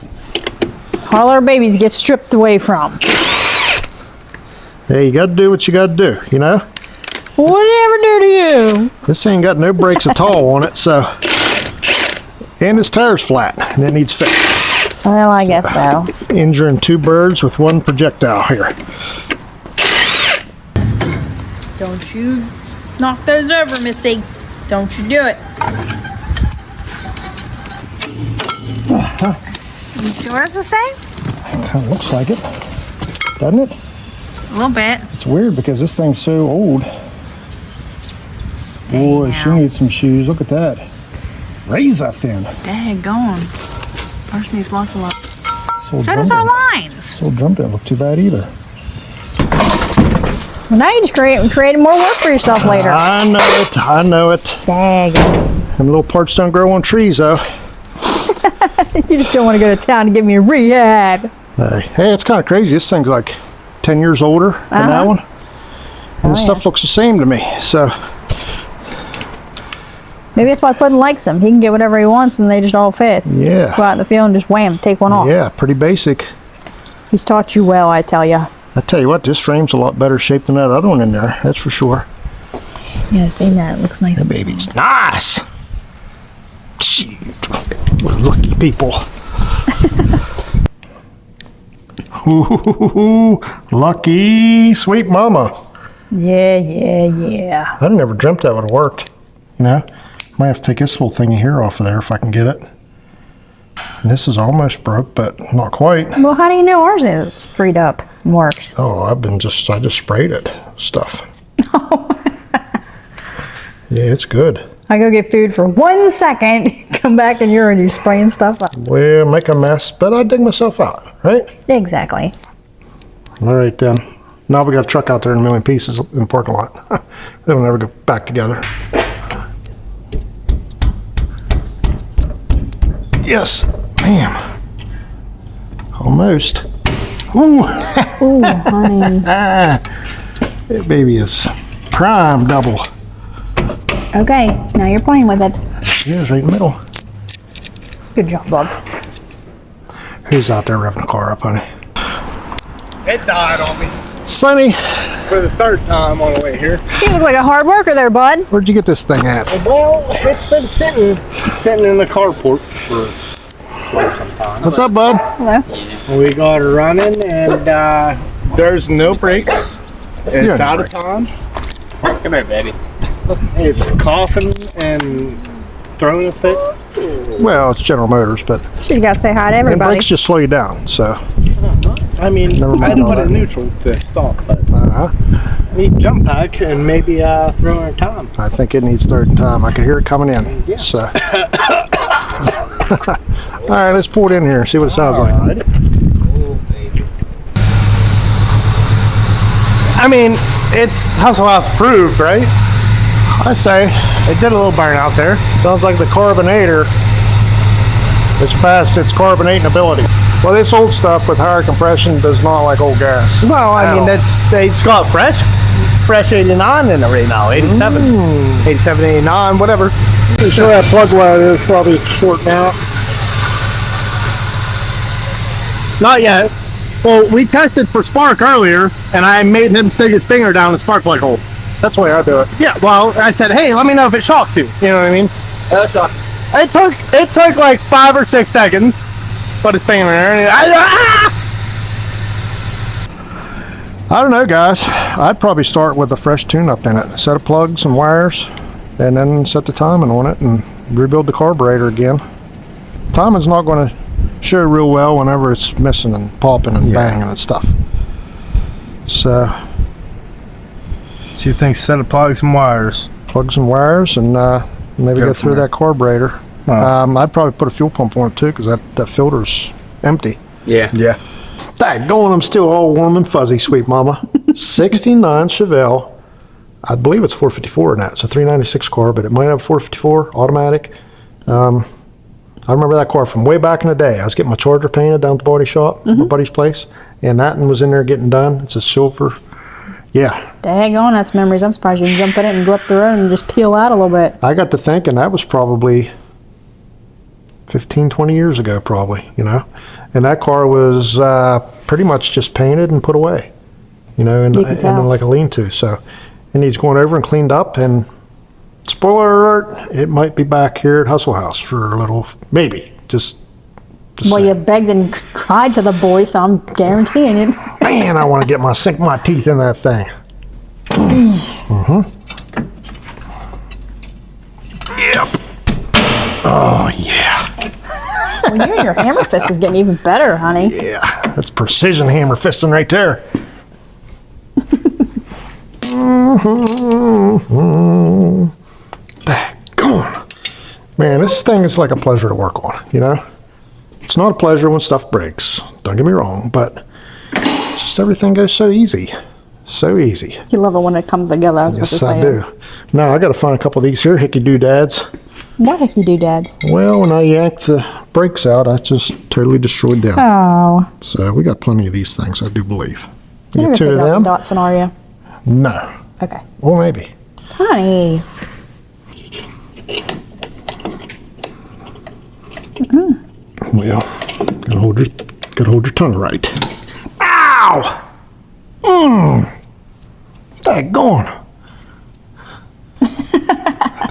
All our babies get stripped away from. Hey, you got to do what you got to do, you know? Whatever do to you? This ain't got no brakes at all on it, so. And this tire's flat and it needs fixed. Well, I guess so. Injuring two birds with one projectile here. Don't you knock those over, Missy. Don't you do it. You sure it's the same? Kind of looks like it, doesn't it? A little bit. It's weird because this thing's so old. Boy, she needs some shoes. Look at that. Razor thin. Daggone. Ours needs lots of love. So So does our lines. This old drum didn't look too bad either. Well, now you just created more work for yourself later. I know it. I know it. Dang. Them little parts don't grow on trees, though. You just don't want to go to town and give me a rehab. Hey, it's kind of crazy. This thing's like 10 years older than that one. And the stuff looks the same to me. So Maybe that's why Puddin likes them. He can get whatever he wants and they just all fit. yeah. Go out in the field and just wham, take one off. Yeah, pretty basic. He's taught you well, I tell ya. I tell you what, this frame's a lot better shape than that other one in there. That's for sure. Yeah, seen that. It looks nice. That baby's nice. Jeez, we're lucky people. Ooh, lucky sweet mama. Yeah. I never dreamt that would have worked. You know, might have to take this little thingy here off of there if I can get it. And this is almost broke, but not quite. Well, how do you know ours is freed up and works? Oh, I just sprayed it. Stuff. Yeah, it's good. I go get food for 1 second, come back and you're spraying stuff up. Well, make a mess, but I dig myself out, right? Exactly. All right, then. Now we got a truck out there in a million pieces in the parking lot. They'll never go back together. Yes, ma'am. Almost. Ooh. Ooh, honey. That baby is prime double. Okay, now you're playing with it. It is right in the middle. Good job, Bob. Who's out there revving the car up, honey? It died on me Sonny, for the third time on the way here. You look like a hard worker there, bud. where'd you get this thing at? Well, it's been sitting in the carport for quite some time. What's up, bud? Hello. We got it running, and there's no brakes. You're It's no out of time. Come here, Betty. It's coughing and throwing a fit. Well, it's General Motors, but You gotta say hi to and everybody. brakes just slow you down. So, I mean, Never I had mind to all put it that. in neutral to stop, but uh-huh. need jump pack and maybe throw in time. I think it needs third in time. I can hear it coming in. Yeah. So, all right, let's pull it in here and see what it sounds like. Alright. I mean, it's Hustle House approved, right? I say, It did a little burn out there. sounds like the carbonator is past its carbonating ability. Well, this old stuff with higher compression does not like old gas. Well, I At mean, all. it's got fresh 89 in it right now, 87, 87, 89, whatever. You sure that plug wire is probably short now? Not yet. Well, we tested for spark earlier, and I made him stick his finger down the spark plug hole. That's the way I do it. Yeah, well, I said, hey, let me know if it shocks you. You know what I mean? It took like 5 or 6 seconds. Put his finger in there, and I don't know, guys. I'd probably start with a fresh tune-up in it. A set of plugs and wires, and then set the timing on it and rebuild the carburetor again. Timing's not going to show real well whenever it's missing and popping and banging and stuff. So, So you think set of plugs and wires? plugs and wires and maybe Go go from through there. that carburetor. Wow. I'd probably put a fuel pump on it too, because that filter's empty. Yeah. Daggone, I'm still all warm and fuzzy, sweet mama. 69 Chevelle. I believe it's 454 in that. It's a 396 car, but it might have 454 automatic. I remember that car from way back in the day. I was getting my Charger painted down at the body shop, my buddy's place, and that one was in there getting done. It's a silver. Yeah, Daggone, that's memories. I'm surprised you can jump in it and go up the road and just peel out a little bit. I got to thinking that was probably 15, 20 years ago, probably, you know. And that car was pretty much just painted and put away, you know, You can tell. in like a lean-to. So it needs going over and cleaned up. And spoiler alert, it might be back here at Hustle House for a little, maybe. Just Well, saying. you begged and cried to the boy, so I'm guaranteeing it. Man, I want to sink my teeth in that thing. Yep. Oh, yeah. Well, you and your hammer fist is getting even better, honey. Yeah, that's precision hammer fisting right there. Daggone. Man, this thing is like a pleasure to work on, you know? It's not a pleasure when stuff breaks, don't get me wrong, but it's just everything goes so easy. So easy. You love it when it comes together, I was about to Yes, say. I do. Now, I got to find a couple of these here hickey doodads. What heck you do, Dads? Well, when I yanked the brakes out, I just totally destroyed them. Oh, So we got plenty of these things, I do believe. you're Get gonna two pick of out them? the Datsun, are you? No. Okay. Well, maybe. Honey. Well, gotta hold your tongue right. Ow! Daggone.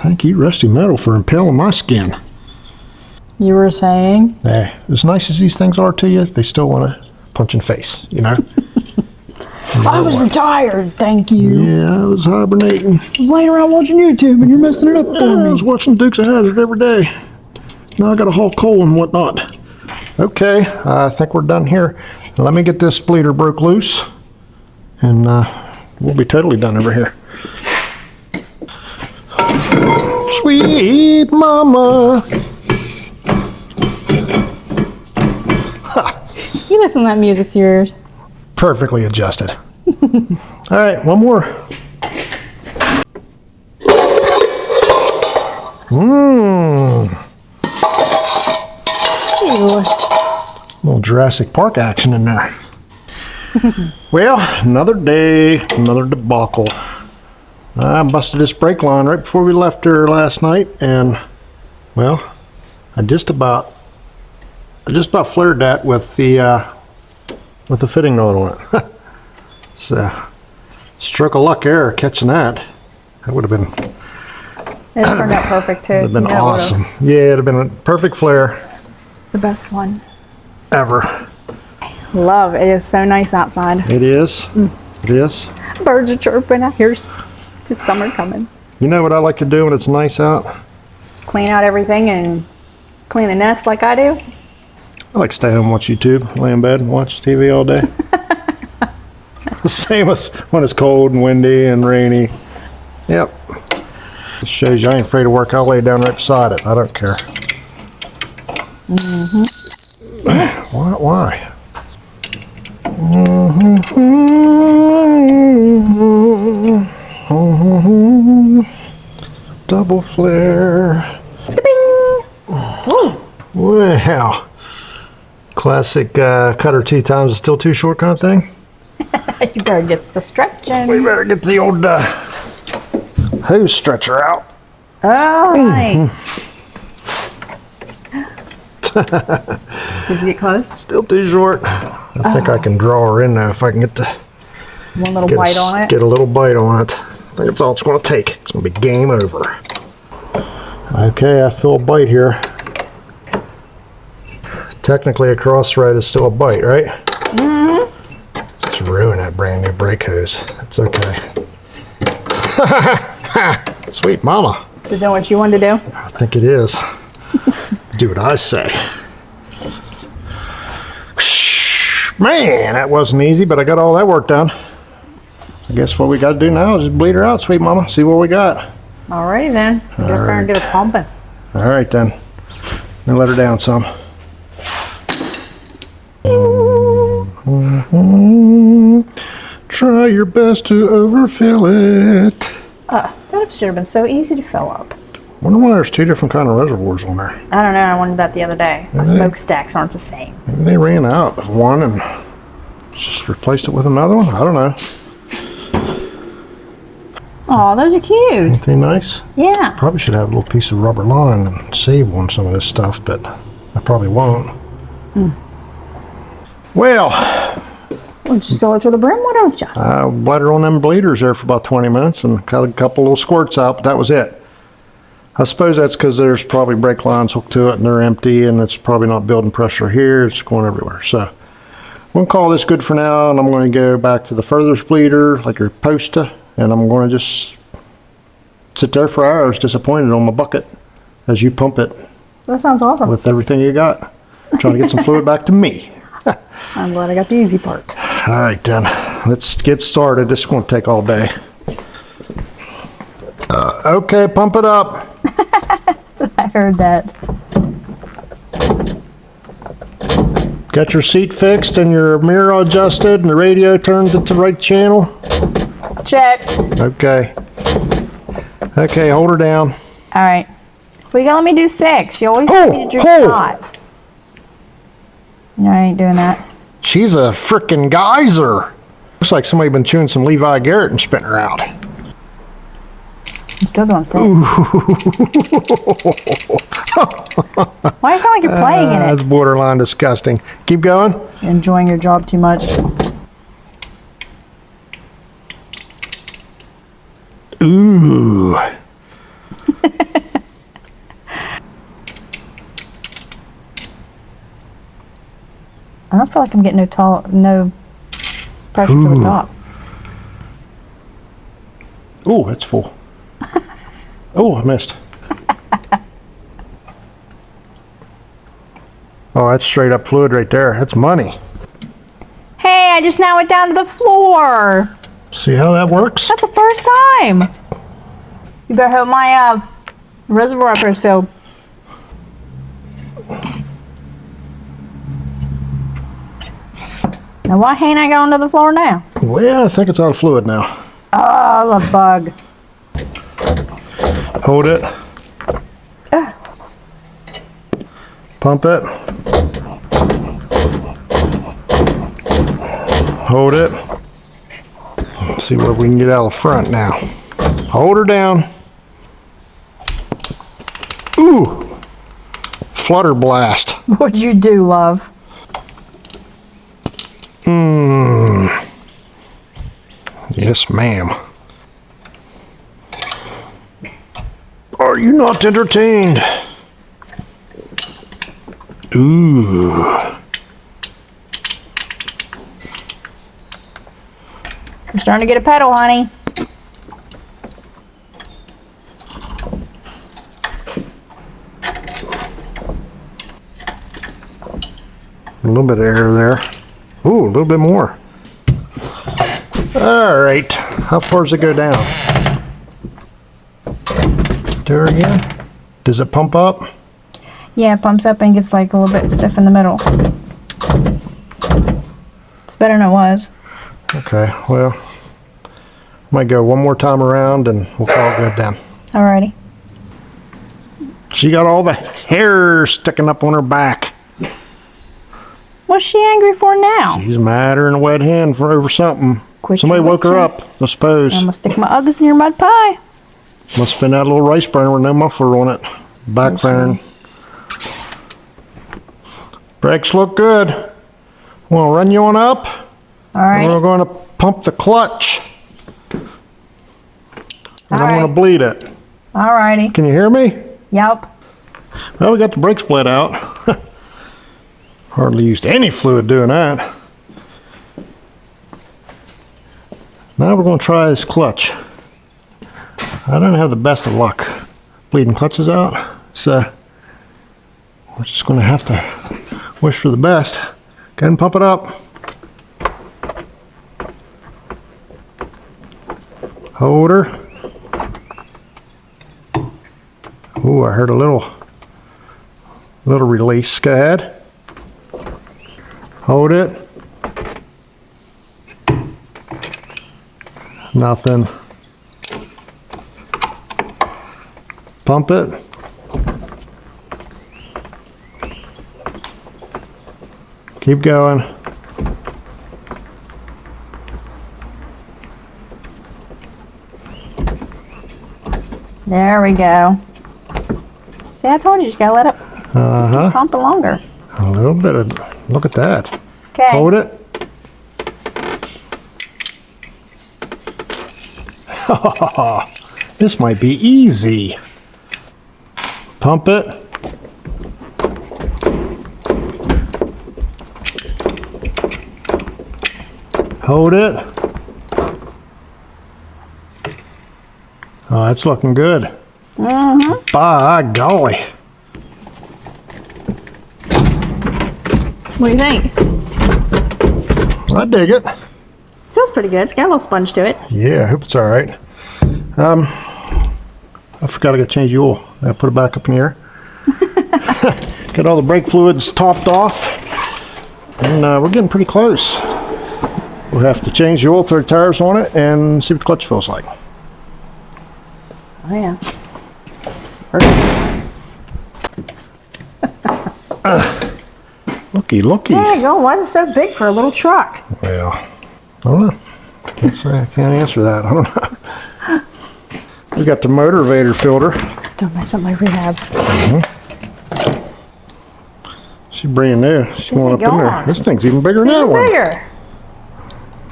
Thank you, Rusty Metal, for impaling my skin. You were saying? Hey, as nice as these things are to you, they still want to punch in face, you know? I was retired, thank you. Yeah, I was hibernating. I was laying around watching YouTube and you're messing it up for I me. was watching Dukes of Hazzard every day. Now I got to haul coal and whatnot. Okay, I think we're done here. Let me get this bleeder broke loose, and we'll be totally done over here. Sweet mama. You listen to that music to your ears. Perfectly adjusted. All right, one more. Ew. Little Jurassic Park action in there. Well, another day, another debacle. I busted this brake line right before we left her last night, and well, I just about flared that with the fitting knot on it. It's a stroke of luck there catching that. That would have been It turned out perfect too. would have been awesome. Yeah, it'd have been a perfect flare The best one. ever. Love. It is so nice outside. It is. It is. Birds are chirping. I hear just summer coming. You know what I like to do when it's nice out? Clean out everything and clean the nest like I do. I like to stay home and watch YouTube, lay in bed and watch TV all day. The same as when it's cold and windy and rainy. Yep. It shows you I ain't afraid of work. I'll lay down right beside it. I don't care. Why? Double flare. Wow. Classic cutter 2 times is still too short kind of thing. You better get the stretching. We better get the old hose stretcher out. All right. Did you get close? Still too short. I think I can draw her in now if I can get the One little bite on it. Get a little bite on it. I think that's all it's going to take. It's going to be game over. Okay, I feel a bite here. Technically, a cross thread is still a bite, right? Mm-hmm. Just ruin that brand new brake hose. That's okay. Sweet mama. Is that what you wanted to do? I think it is. Do what I say. Man, that wasn't easy, but I got all that work done. I guess what we got to do now is just bleed her out, sweet mama. See what we got. Alrighty then. Get up there and get it pumping. All right then. Then let her down some. Try your best to overfill it. That should have been so easy to fill up. Wonder why there's 2 different kind of reservoirs on there. I don't know. I wondered that the other day. My smokestacks aren't the same. Maybe they ran out of one and just replaced it with another one. I don't know. Oh, those are cute. Ain't they nice? Yeah. Probably should have a little piece of rubber line and save on some of this stuff, but I probably won't. Well, Just fill it to the brim, why don't you? I bled her on them bleeders there for about 20 minutes and got a couple little squirts out, but that was it. I suppose that's because there's probably brake lines hooked to it and they're empty and it's probably not building pressure here. It's going everywhere. So I'm going to call this good for now, and I'm going to go back to the furthest bleeder like you're supposed to, and I'm going to just sit there for hours disappointed on my bucket as you pump it That sounds awesome. with everything you got. Trying to get some fluid back to me. I'm glad I got the easy part. All right then, let's get started. This is going to take all day. Okay, pump it up. I heard that. Got your seat fixed and your mirror adjusted and the radio turned to the right channel? Check. Okay. Okay, hold her down. All right. Well, you gotta let me do 6. You always want me to do 5. No, I ain't doing that. She's a frickin' geyser. Looks like somebody been chewing some Levi Garrett and spitting her out. I'm still doing 6. Why do you sound like you're playing in That's it? borderline disgusting. Keep going. You're enjoying your job too much. Ooh. I don't feel like I'm getting no pressure to the top. Ooh, that's full. Oh, I missed. Oh, that's straight up fluid right there. That's money. Hey, I just now went down to the floor. See how that works? That's the first time. You better hope my reservoir up here is filled. Now why ain't I going to the floor now? Well, I think it's out of fluid now. Oh, the bug. Hold it. Pump it. Hold it. Let's see what we can get out of the front now. Hold her down. Ooh! Flutter blast. What'd you do, love? Yes, ma'am. Are you not entertained? Ooh. You're starting to get a pedal, honey. A little bit of air there. Ooh, a little bit more. All right. How far does it go down? Do her again. Does it pump up? Yeah, it pumps up and gets like a little bit stiff in the middle. It's better than it was. Okay, well, might go one more time around and we'll call it good then. Alrighty. She got all the hair sticking up on her back. What's she angry for now? She's madder than a wet hen for over something. Quit Somebody your woke her lecture. up, I suppose. I'm gonna stick my Uggs in your mud pie. Must have been that little rice burner with no muffler on it. Backfiring. Brakes look good. Wanna run you on up? We're Alright. gonna pump the clutch. And I'm gonna Alright. bleed it. Alrighty. Can you hear me? Yep. Well, we got the brake split out. Hardly used any fluid doing that. Now we're going to try this clutch. I don't have the best of luck bleeding clutches out, so we're just going to have to wish for the best. Go ahead and pump it up. Hold her. Ooh, I heard a little release. Go ahead. Hold it. Nothing. Pump it. Keep going. There we go. See, I told you, you just gotta let it just keep pumping longer. A little bit of, look at that. Okay. Hold it. This might be easy. Pump it. Hold it. Oh, that's looking good. By golly. What do you think? I dig it. Feels pretty good. It's got a little sponge to it. Yeah, I hope it's all right. I forgot I got to change the oil. I put it back up in the air. Got all the brake fluids topped off, and we're getting pretty close. We'll have to change the oil, throw the tires on it, and see what the clutch feels like. Oh yeah. Looky. There you go. Why is it so big for a little truck? Well, I don't know. Can't say. I can't answer that. I don't know. We got the motivator filter. Don't mess up my rehab. She's brand new. She's going up in there. God. This thing's even bigger It's than that even one. bigger.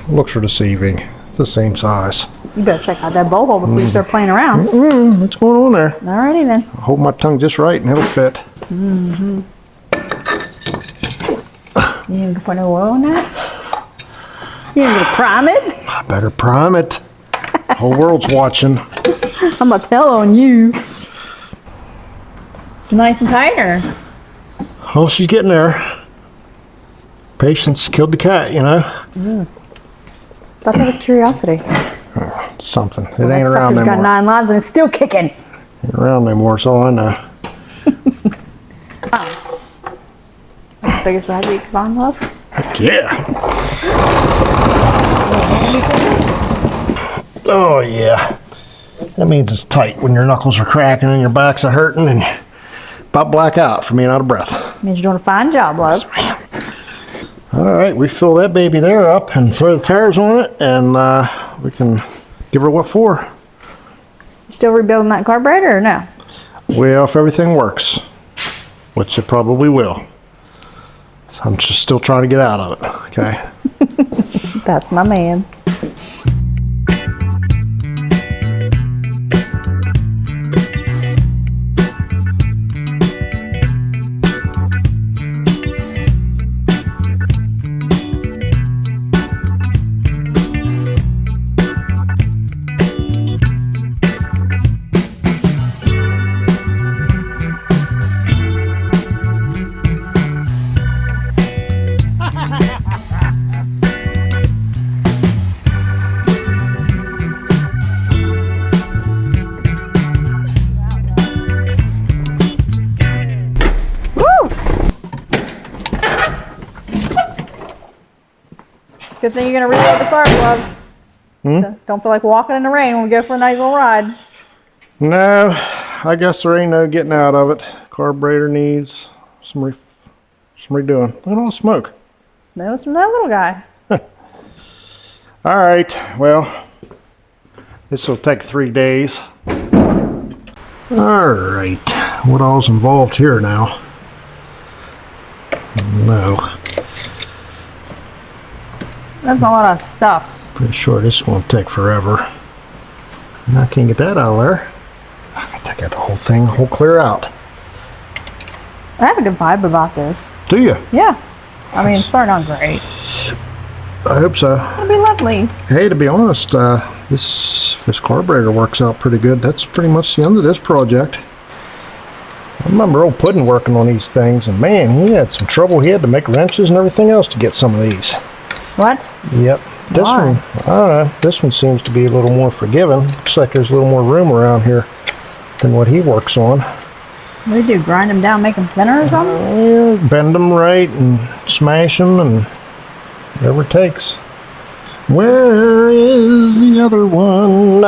Looks are deceiving. It's the same size. You better check out that bobo before you start playing around. What's going on there? Alrighty then. I'll hold my tongue just right and it'll fit. You didn't put no oil in that? You didn't get to prime it? I better prime it. The whole world's watching. I'm gonna tell on you. Nice and tighter. Oh, she's getting there. Patience killed the cat, you know? Thought that was curiosity. Something. It That ain't around sucker's no got more. 9 lives and it's still kicking. Ain't around no more, so I know. Biggest rabbit you can find, love. Heck yeah. Oh, yeah. That means it's tight when your knuckles are cracking and your backs are hurting and about black out from being out of breath. Means you're doing a fine job, love. I All right, we fill that baby there up and throw the tires on it, and we can give her what for. You still rebuilding that carburetor or no? Well, if everything works, which it probably will. I'm just still trying to get out of it, okay? That's my man. Good thing you're gonna reload the car glove. Don't feel like walking in the rain when we go for a nice little ride. No, I guess there ain't no getting out of it. Carburetor needs some redoing. Look at all the smoke. That was from that little guy. All right, well, this will take 3 days. All right, what all's involved here now? No, That's a lot of stuff. pretty sure this won't take forever. And I can't get that out of there. I gotta take out the whole thing, whole clear out. I have a good vibe about this. Do you? Yeah. I mean, it's starting out great. I hope so. It'll be lovely. Hey, to be honest, if this carburetor works out pretty good, that's pretty much the end of this project. I remember old Puddin' working on these things, and man, he had some trouble. He had to make wrenches and everything else to get some of these. What? Yep. This Why? one, I don't know, this one seems to be a little more forgiving. Looks like there's a little more room around here than what he works on. What do you do? Grind them down, make them thinner or something? Bend them right and smash them and whatever it takes. Where is the other one?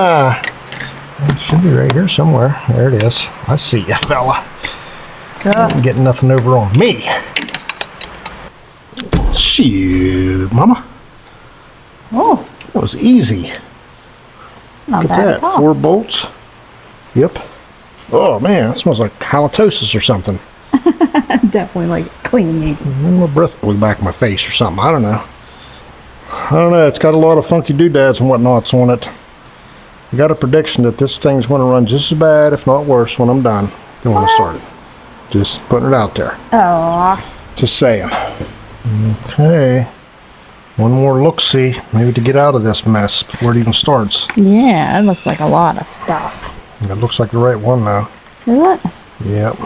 It should be right here somewhere. There it is. I see you, fella. Good. Getting nothing over on me. Shoot, mama. Oh, That was easy. not Look at bad that. at all. 4 bolts. Yep. Oh man, that smells like halitosis or something. Definitely like cleaning agents. My breath blew back in my face or something. I don't know. It's got a lot of funky doodads and whatnots on it. I got a prediction that this thing's going to run just as bad, if not worse, when I'm done than when I started. Just putting it out there. Oh, Just saying. Okay. One more look-see, maybe to get out of this mess before it even starts. yeah, it looks like a lot of stuff. It looks like the right one now. Is it? Yep.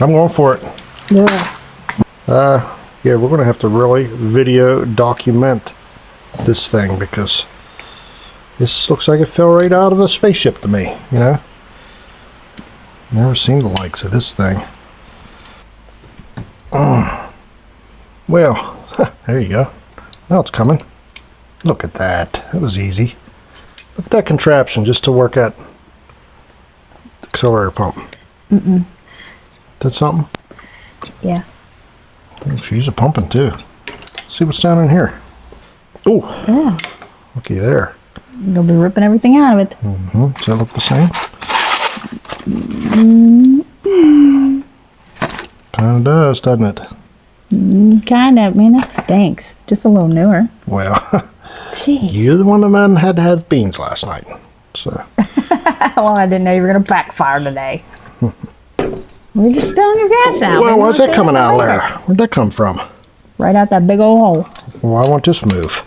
I'm going for it. Yeah. Yeah, we're going to have to really video document this thing because this looks like it fell right out of a spaceship to me, you know? Never seen the likes of this thing. Well, there you go. Now it's coming. Look at that. That was easy. Look at that contraption just to work at the accelerator pump. That's something? Yeah. Oh, she's a pumping too. Let's see what's down in here. Oh, Yeah. looky there. You'll be ripping everything out of it. Does that look the same? Kind of does, doesn't it? Kind of. Man, that stinks. Just a little newer. Well, Jeez. you're the one that had to have beans last night. So, Well, I didn't know you were going to backfire today. We're just spilling your gas out. well, man. why's We'll that save coming it out later. there? Where'd that come from? Right out that big old hole. Well, I want this move.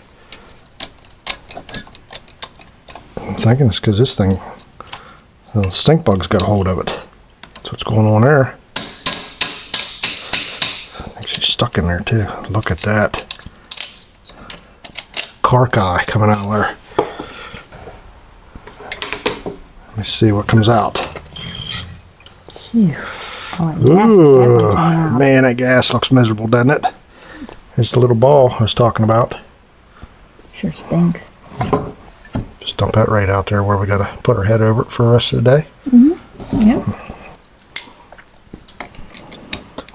I'm thinking it's because this thing, the stink bug's got a hold of it. That's what's going on there. I think she's stuck in there too. Look at that. Cork eye coming out of there. Let me see what comes out. Phew. Oh, that gas is definitely coming out. Man, that gas looks miserable, doesn't it? Here's the little ball I was talking about. Sure stinks. Just dump that right out there where we got to put our head over it for the rest of the day. Yep.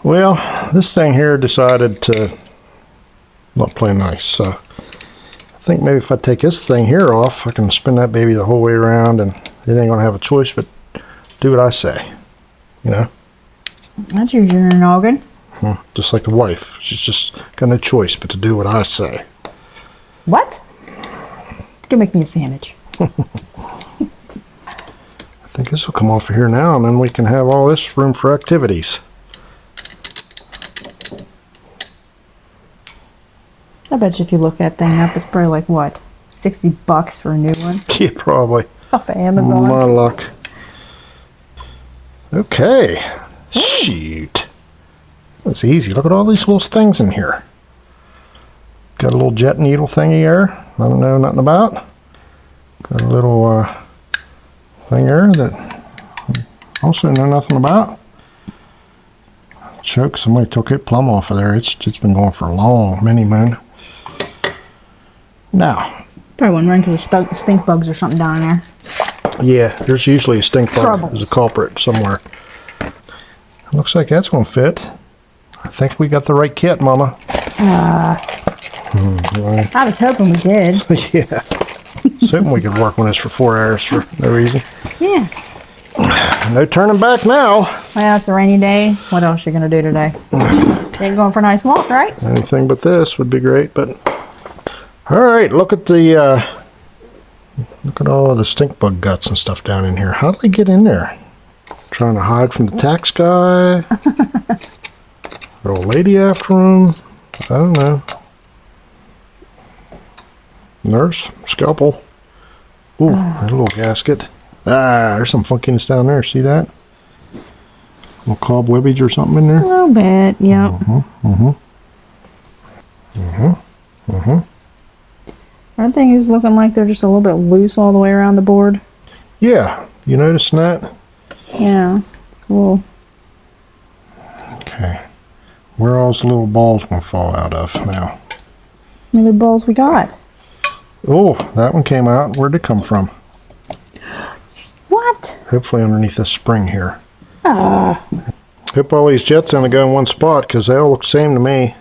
Well, this thing here decided to not play nice. So I think maybe if I take this thing here off, I can spin that baby the whole way around, and it ain't gonna have a choice but do what I say. You know? That's using your noggin. Just like the wife. She's just got no choice but to do what I say. What? You can make me a sandwich. I think this will come off of here now, and then we can have all this room for activities. I bet you if you look that thing up, it's probably like, what, $60 for a new one? Yeah, probably. Off of Amazon. My luck. Okay. Shoot. That's easy. Look at all these little things in here. Got a little jet needle thingy there. I don't know nothing about. Got a little thing there that I also know nothing about. Choke. Somebody took it plumb off of there. It's been going for a long, many moon. Now. Probably wondering because there's stink bugs or something down there. Yeah, there's usually a stink bug. Troubles. There's a culprit somewhere. Looks like that's going to fit. I think we got the right kit, Mama. Right. I was hoping we did. Yeah. Hoping we could work on this for 4 hours for no reason. Yeah. No turning back now. Well, it's a rainy day. What else you going to do today? Ain't going for a nice walk, right? Anything but this would be great, but... All right, look at all the stink bug guts and stuff down in here. How did they get in there? Trying to hide from the tax guy? Or old lady after him? I don't know. Nurse, scalpel. Ooh, that little gasket. Ah, there's some funkiness down there. See that? Little cobwebbage or something in there? A little bit, yep. Our thing is looking like they're just a little bit loose all the way around the board. Yeah, you noticing that? Yeah, it's a little... Okay. Where are all those little balls going to fall out of now? How many balls we got? Oh, that one came out. Where'd it come from? What? Hopefully underneath this spring here. Hope all these jets only go in one spot because they all look the same to me.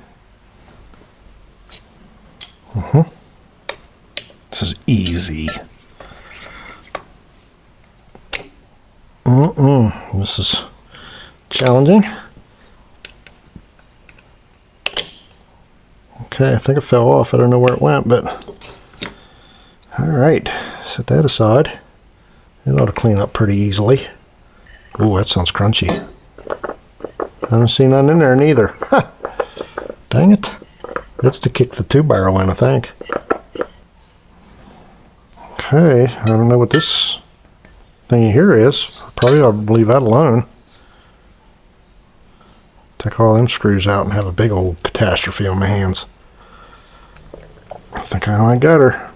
This is easy. This is challenging. Okay, I think it fell off. I don't know where it went, but all right, set that aside. It ought to clean up pretty easily. Ooh, that sounds crunchy. I don't see none in there neither. Ha! Dang it. That's to kick the 2-barrel in, I think. Okay, I don't know what this thing here is. Probably ought to leave that alone. Take all them screws out and have a big old catastrophe on my hands. I think I got her.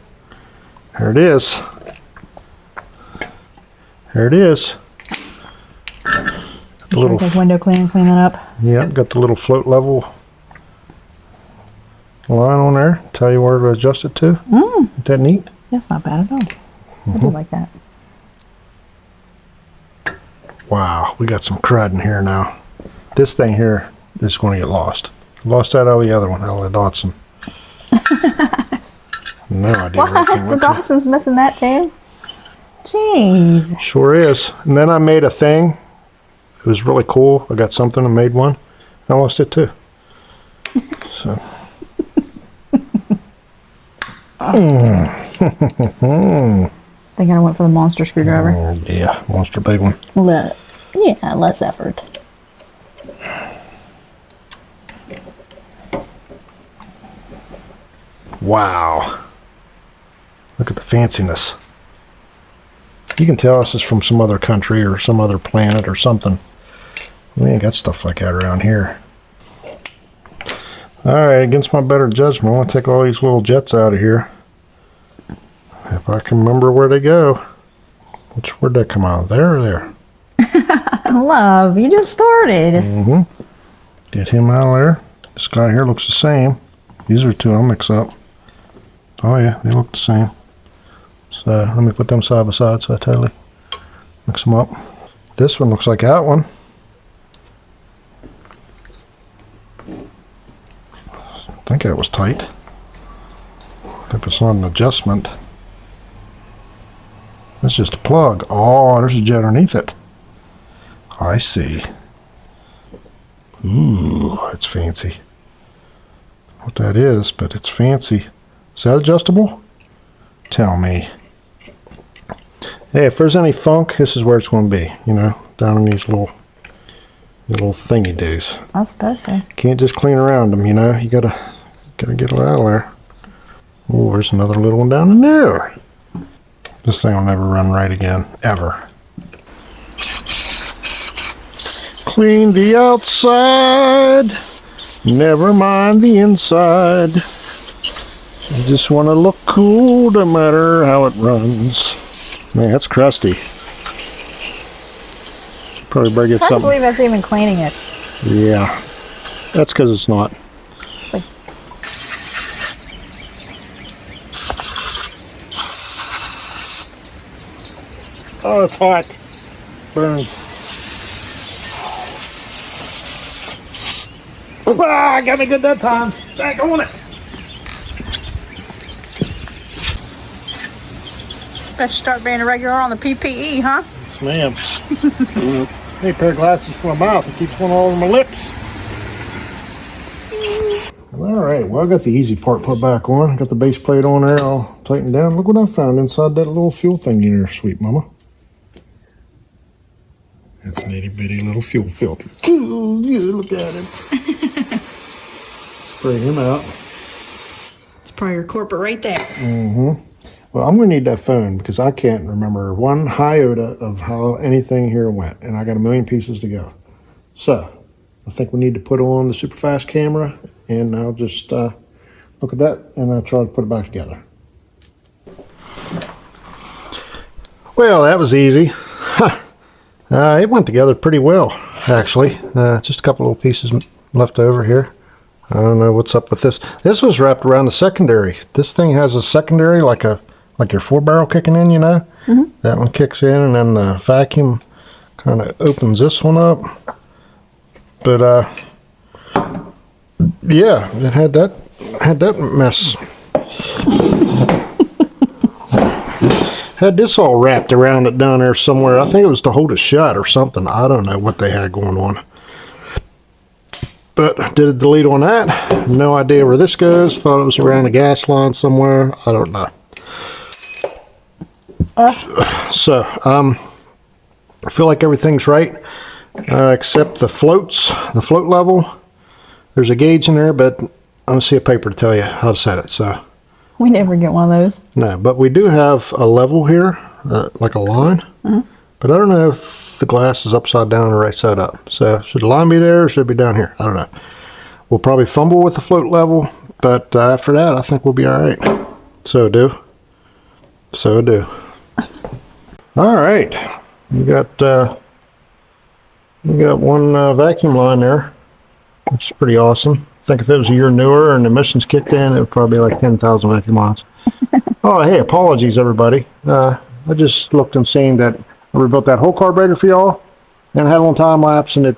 There it is. There it is. The little window clean that up. Yep, got the little float level line on there. Tell you where to adjust it to. Isn't that neat? That's not bad at all. I do like that. Wow, we got some crud in here now. This thing here is going to get lost. Lost that out of the other one, out of the Datsun. No idea where everything The went from. Datson's missing that too? Jeez. Sure is. And then I made a thing. It was really cool. I got something and made one. I lost it too. So. Think I went for the monster screwdriver. Yeah, monster big one. Yeah, less effort. Wow. Look at the fanciness. You can tell this is from some other country or some other planet or something. We ain't got stuff like that around here. Alright, against my better judgment, I want to take all these little jets out of here. If I can remember where they go. Where'd that come out? There or there? Love, you just started. Get him out of there. This guy here looks the same. These are two I'll mix up. Oh yeah, they look the same. So let me put them side by side so I totally mix them up. This one looks like that one. I think that was tight. If it's not an adjustment. That's just a plug. Oh, there's a jet underneath it. I see. Ooh, it's fancy. What that is, but it's fancy. Is that adjustable? Tell me. Hey, if there's any funk, this is where it's going to be. You know, down in these little thingy doos. I suppose so. Can't just clean around them. You know, you gotta get it out of there. Oh, there's another little one down in there. This thing will never run right again, ever. Clean the outside, never mind the inside. You just want to look cool no matter how it runs. Man, that's crusty. Probably better get I can't something. believe that's even cleaning it. Yeah, that's because it's not. It's like, Oh, it's hot. Burns. Ah, got me good that time. Back on it. better start being a regular on the PPE, huh? Yes, ma'am. Need a pair of glasses for my mouth. It keeps one all over my lips. All right, well, I got the easy part put back on. Got the base plate on there, all tightened down. Look what I found inside that little fuel thing in there, sweet mama. That's an itty bitty little fuel filter. Ooh, yeah, look at him. Spray him out. It's probably your corporate right there. Well, I'm going to need that phone because I can't remember one iota of how anything here went, and I got a million pieces to go. So, I think we need to put on the super fast camera, and I'll just look at that, and I'll try to put it back together. Well, that was easy. It went together pretty well, actually. Just a couple little pieces left over here. I don't know what's up with this. This was wrapped around the secondary. This thing has a secondary like your 4-barrel kicking in, you know? Mm-hmm. That one kicks in, and then the vacuum kind of opens this one up. But yeah, it had that mess. Had this all wrapped around it down there somewhere. I think it was to hold it shut or something. I don't know what they had going on. But did a delete on that. No idea where this goes. Thought it was around a gas line somewhere. I don't know. So, I feel like everything's right, except the float level. There's a gauge in there, but I don't see a paper to tell you how to set it. So, We never get one of those. no, but we do have a level here, like a line. Mm-hmm. But I don't know if the glass is upside down or right side up. So, should the line be there or should it be down here? I don't know. We'll probably fumble with the float level, but after that, I think we'll be all right. So do. All right, we got one vacuum line there, which is pretty awesome. I think if it was a year newer and emissions kicked in, it would probably be like 10,000 vacuum lines. Oh, hey, apologies, everybody. I just looked and seen that I rebuilt that whole carburetor for y'all, and had it on time lapse, and it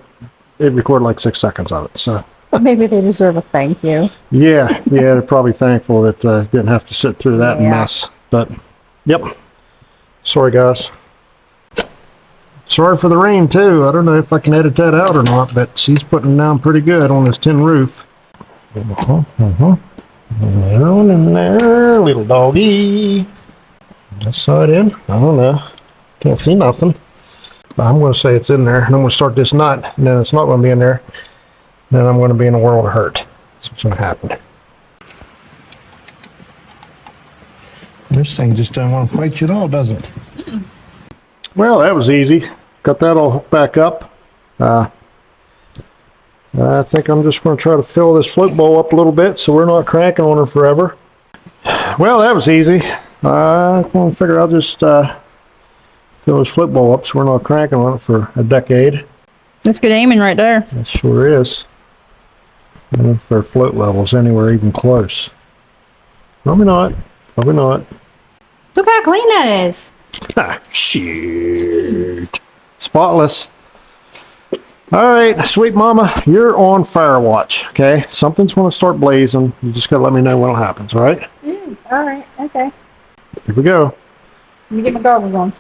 recorded like 6 seconds of it. So Maybe they deserve a thank you. yeah, they're probably thankful that didn't have to sit through that mess. But yep. Sorry, guys. Sorry for the rain, too. I don't know if I can edit that out or not, but she's putting down pretty good on this tin roof. Down in there, little doggy. That side in? I don't know. Can't see nothing. But I'm going to say it's in there, and I'm going to start this nut, and then it's not going to be in there. Then I'm going to be in a world of hurt. That's what's going to happen. This thing just doesn't want to fight you at all, does it? Mm-mm. Well, that was easy. Got that all hooked back up. I think I'm just going to try to fill this float bowl up a little bit so we're not cranking on her forever. Well, that was easy. I'm going to figure I'll just fill this float bowl up so we're not cranking on it for a decade. That's good aiming right there. It sure is. And if their float level's anywhere even close. Probably not. Probably not. Look how clean that is. Ah, shit. Spotless. All right, sweet mama, you're on fire watch, okay? Something's going to start blazing. You just got to let me know when it happens, all right? All right, okay. Here we go. Let me get my goggles on.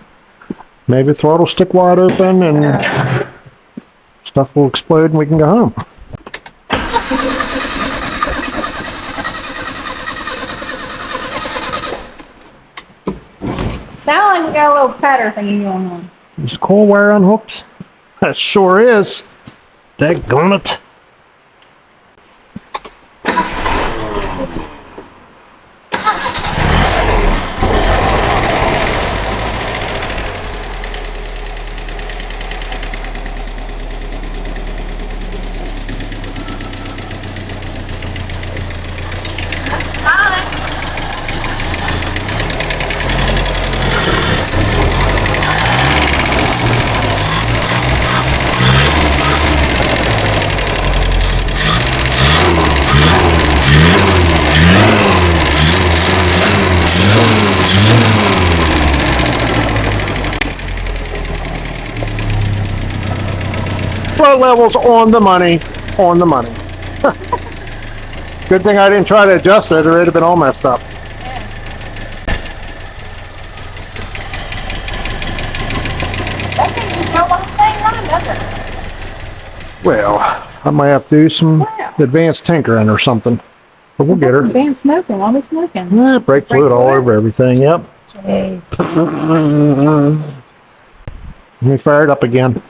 Maybe the throttle stick wide open and stuff will explode and we can go home. Sound like we got a little patter thingy going on. Is coil wire unhooked? That sure is. Daggone it. Flow levels on the money, on the money. Good thing I didn't try to adjust it, or it'd have been all messed up. That thing just don't want to stay running, does it? Well, I might have to do some advanced tinkering or something. But we'll get her. Been smoking. What was smoking? Brake fluid all over everything, yep. Jeez. Let me fire it up again.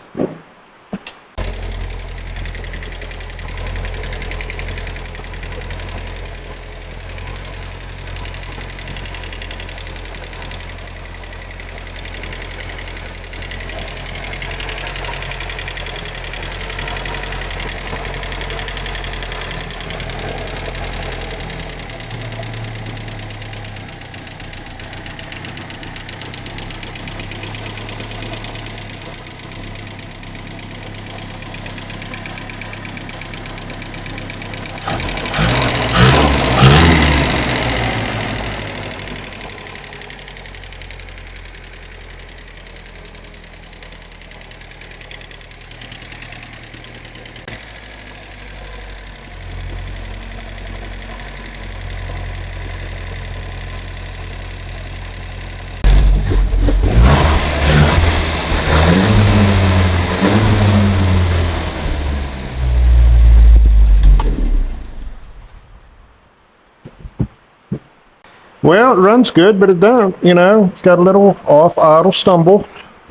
Well, it runs good, but it don't, you know. It's got a little off idle stumble.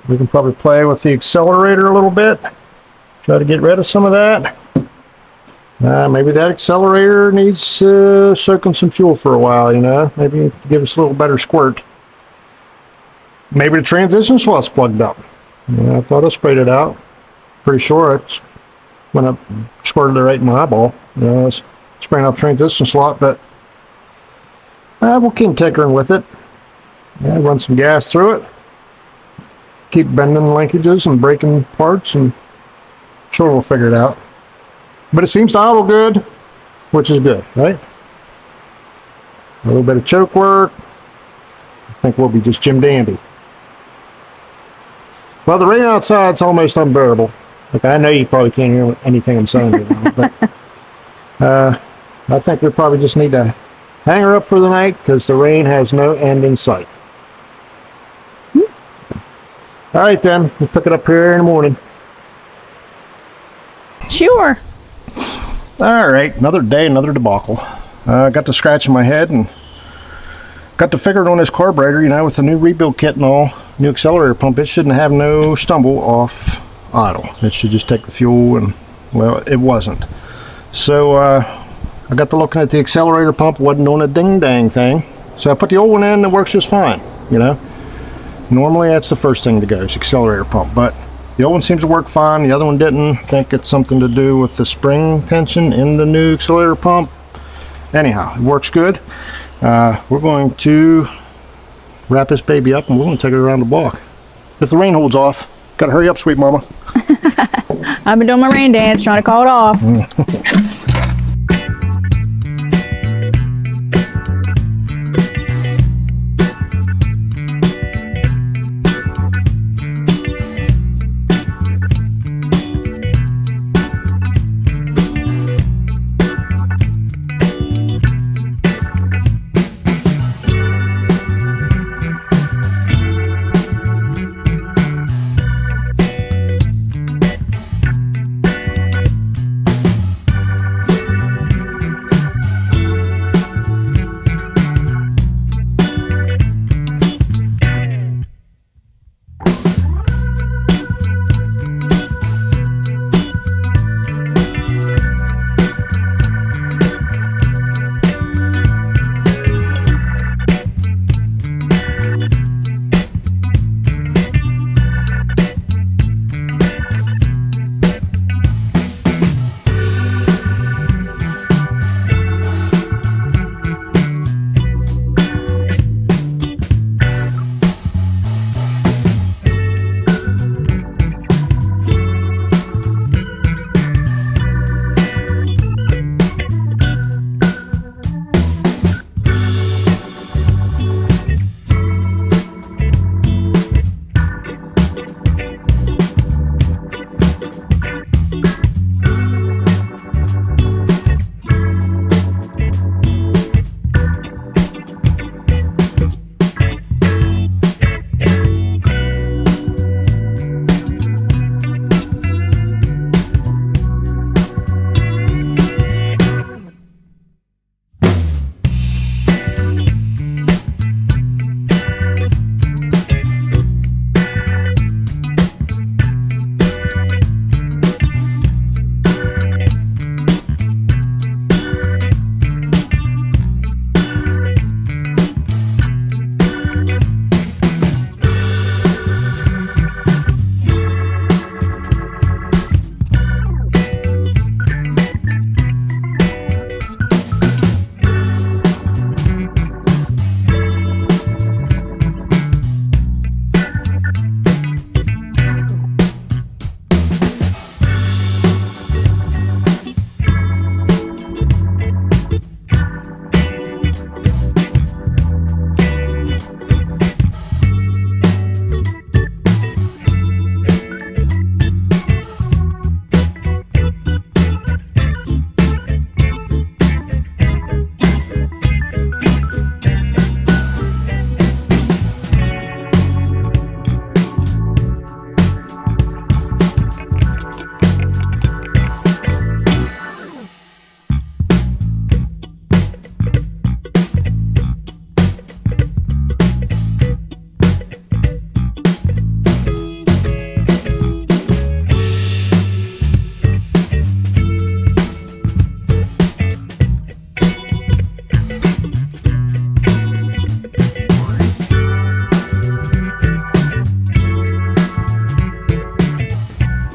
We can probably play with the accelerator a little bit. Try to get rid of some of that. Maybe that accelerator needs soaking some fuel for a while, you know. Maybe give us a little better squirt. Maybe the transmission slot's plugged up. Yeah, I thought I sprayed it out. Pretty sure it's when I squirted it right in my eyeball. You know, it's spraying out transmission slot, but we'll keep tinkering with it. Yeah, run some gas through it. Keep bending linkages and breaking parts, and sure we'll figure it out. But it seems to idle good, which is good, right? A little bit of choke work. I think we'll be just Jim Dandy. Well, the rain outside's almost unbearable. Like, I know you probably can't hear anything I'm saying right now, but I think we probably just need to hang her up for the night because the rain has no end in sight. All right, then. We'll pick it up here in the morning. Sure. All right. Another day, another debacle. Got to scratching my head and got to figure it on this carburetor, you know, with the new rebuild kit and all, new accelerator pump. It shouldn't have no stumble off idle. It should just take the fuel, and, well, it wasn't. So, I got to looking at the accelerator pump, wasn't doing a ding-dang thing. So I put the old one in, and it works just fine, you know. Normally that's the first thing to go, is accelerator pump, but the old one seems to work fine, the other one didn't. I think it's something to do with the spring tension in the new accelerator pump. Anyhow, it works good. We're going to wrap this baby up, and we're going to take it around the block. If the rain holds off, gotta hurry up, sweet mama. I've been doing my rain dance, trying to call it off.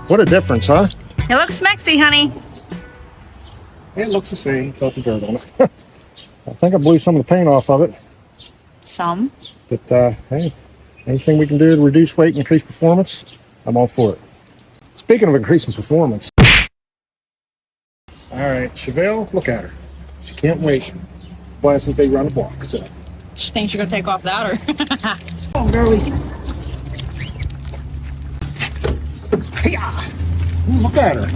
What a difference, huh? It looks mexy, honey. It looks the same without the dirt on it. I think I blew some of the paint off of it. Some. But hey, anything we can do to reduce weight and increase performance, I'm all for it. Speaking of increasing performance. All right, Chevelle, look at her. She can't wait. Buys this big round the block. So. She thinks you're gonna take off without her. Oh, girlie. Hey-ya. Look at her.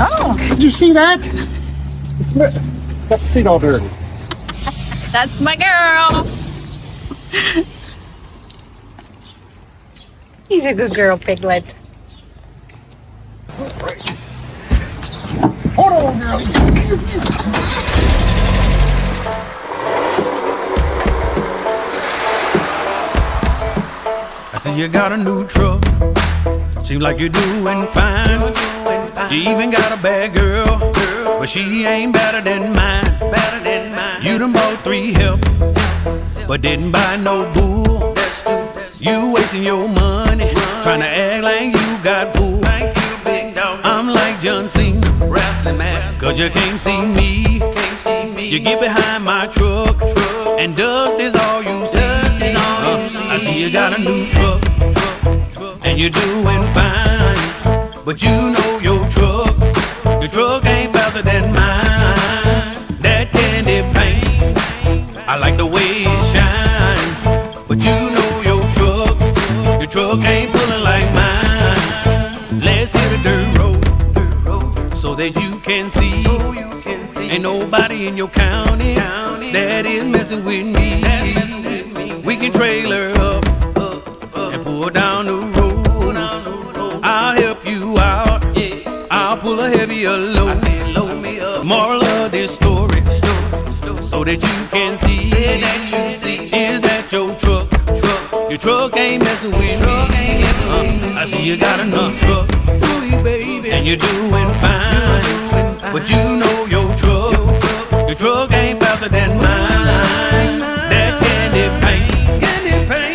Oh, Did you see that? It's got the seat all dirty. that's my girl. He's a good girl, Piglet. Hold on, girlie. I said you got a new truck. Seems like you're doing fine. You even got a bad girl, but she ain't better than mine. You done bought 3 help, but didn't buy no bull. You wasting your money, trying to act like you got pull. I'm like John Cena, cause you can't see me. You get behind my truck, and dust is all you see. I see you got a new truck, and you're doing fine. But you know your truck ain't faster than mine. That candy paint, I like the way it shine. But you know your truck ain't pulling like mine. Let's hit a dirt road, so that you can see. Ain't nobody in your county that is messing with me. We can trailer up and pull down the road. I'll help you out. I'll pull a heavier load. Moral of this story, so that you can see, is that your truck? Your truck ain't messing with me. I see you got a new truck, and you're doing fine. But you know your truck ain't faster than mine. That candy paint,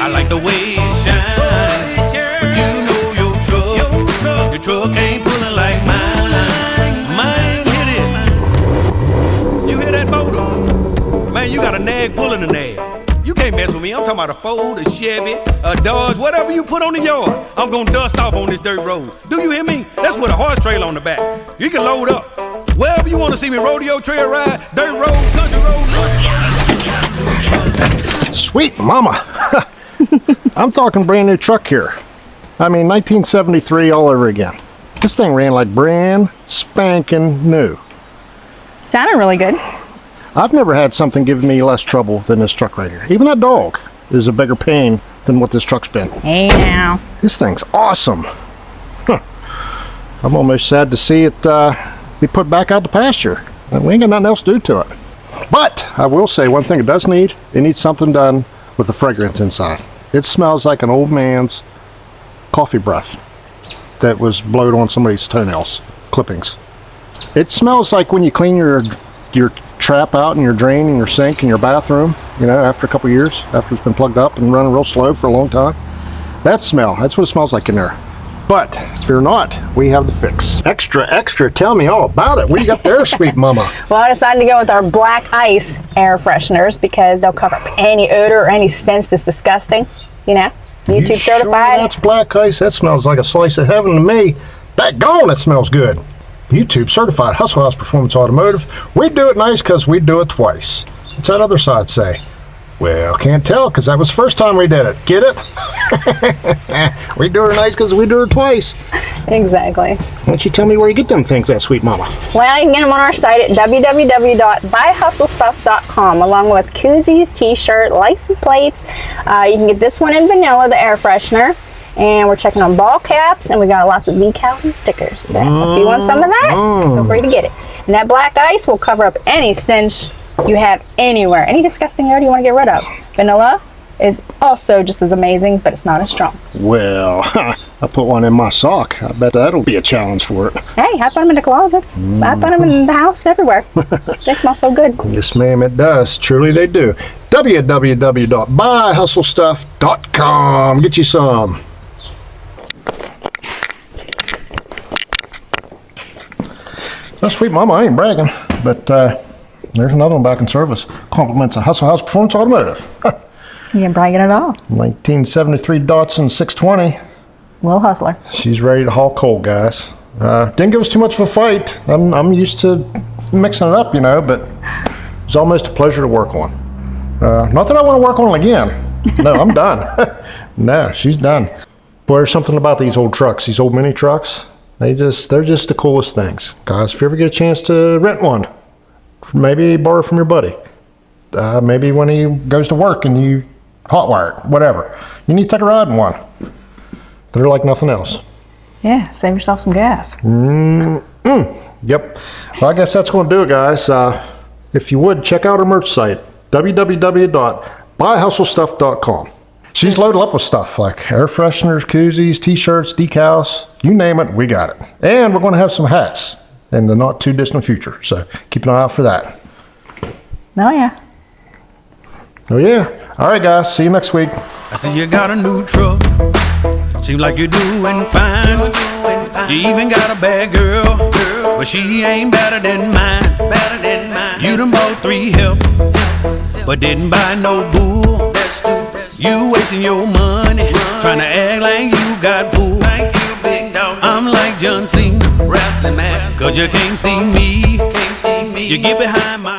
I like the way it shine. But you know your truck ain't pulling like mine. Mine hit it. You hear that motor? Man, you got a nag pulling a nag. You can't mess with me. I'm talking about a Ford, a Chevy, a Dodge, whatever you put on the yard. I'm gonna dust off on this dirt road. Do you hear me? That's with a horse trailer on the back. You can load up. Wherever you want to see me, rodeo, trail ride, dirt road, country road. Sweet mama. I'm talking brand new truck here. I mean, 1973 all over again. This thing ran like brand spanking new. Sounded really good. I've never had something give me less trouble than this truck right here. Even that dog is a bigger pain than what this truck's been. Hey now. This thing's awesome. Huh. I'm almost sad to see it be put back out to pasture. We ain't got nothing else to do to it. But I will say one thing it does need. It needs something done with the fragrance inside. It smells like an old man's coffee breath that was blowed on somebody's toenails, clippings. It smells like when you clean your trap out in your drain in your sink in your bathroom, you know, after a couple years, after it's been plugged up and running real slow for a long time. That smell, that's what it smells like in there. But fear not, we have the fix. Extra, tell me all about it. What do you got there, sweet mama? Well, I decided to go with our black ice air fresheners because they'll cover up any odor or any stench that's disgusting, you know. YouTube You sure certified. that's black ice? That smells like a slice of heaven to me. Daggone, it smells good. YouTube certified Hustle House Performance Automotive. We do it nice because we do it twice. What's that other side say? Well, can't tell because that was the first time we did it. Get it? We do her nice because we do her twice. Exactly. Why don't you tell me where you get them things at, sweet mama? Well, you can get them on our site at www.buyhustlestuff.com, along with koozies, t-shirt, license plates. You can get this one in vanilla, the air freshener. And we're checking on ball caps, and we got lots of decals and stickers. So if you want some of that, feel free to get it. And that black ice will cover up any stench you have anywhere, any disgusting odor you want to get rid of. Vanilla is also just as amazing, but it's not as strong. Well, I put one in my sock. I bet that'll be a challenge for it. Hey, I put them in the closets. I put them in the house, everywhere. They smell so good. Yes, ma'am, it does. Truly they do. www.buyhustlestuff.com. Get you some. Well, sweet mama, I ain't bragging, but there's another one back in service. Compliments of Hustle House Performance Automotive. You ain't bragging at all. 1973 Datsun 620. Little hustler. She's ready to haul coal, guys. Didn't give us too much of a fight. I'm used to mixing it up, you know, but it's almost a pleasure to work on. Not that I want to work on it again. No, I'm done. No, she's done. Boy, there's something about these old trucks, these old mini trucks. They're just the coolest things. Guys, if you ever get a chance to rent one, maybe borrow from your buddy. Maybe when he goes to work and you hotwire it, whatever. You need to take a ride in one. They're like nothing else. Yeah, save yourself some gas. Yep. Well, I guess that's going to do it, guys. If you would, check out our merch site, www.buyhustlestuff.com. She's loaded up with stuff like air fresheners, koozies, t-shirts, decals, you name it, we got it. And we're going to have some hats in the not too distant future, so keep an eye out for that. Oh, yeah. Oh, yeah. All right, guys. See you next week. I see you got a new truck. Seems like you're doing fine. You even got a bad girl, but she ain't better than mine. You done bought 3 heifers, but didn't buy no bull. You wasting your money, trying to act like you got bull. I'm like John Cena, wrestling man, 'cause you can't see me. You get behind my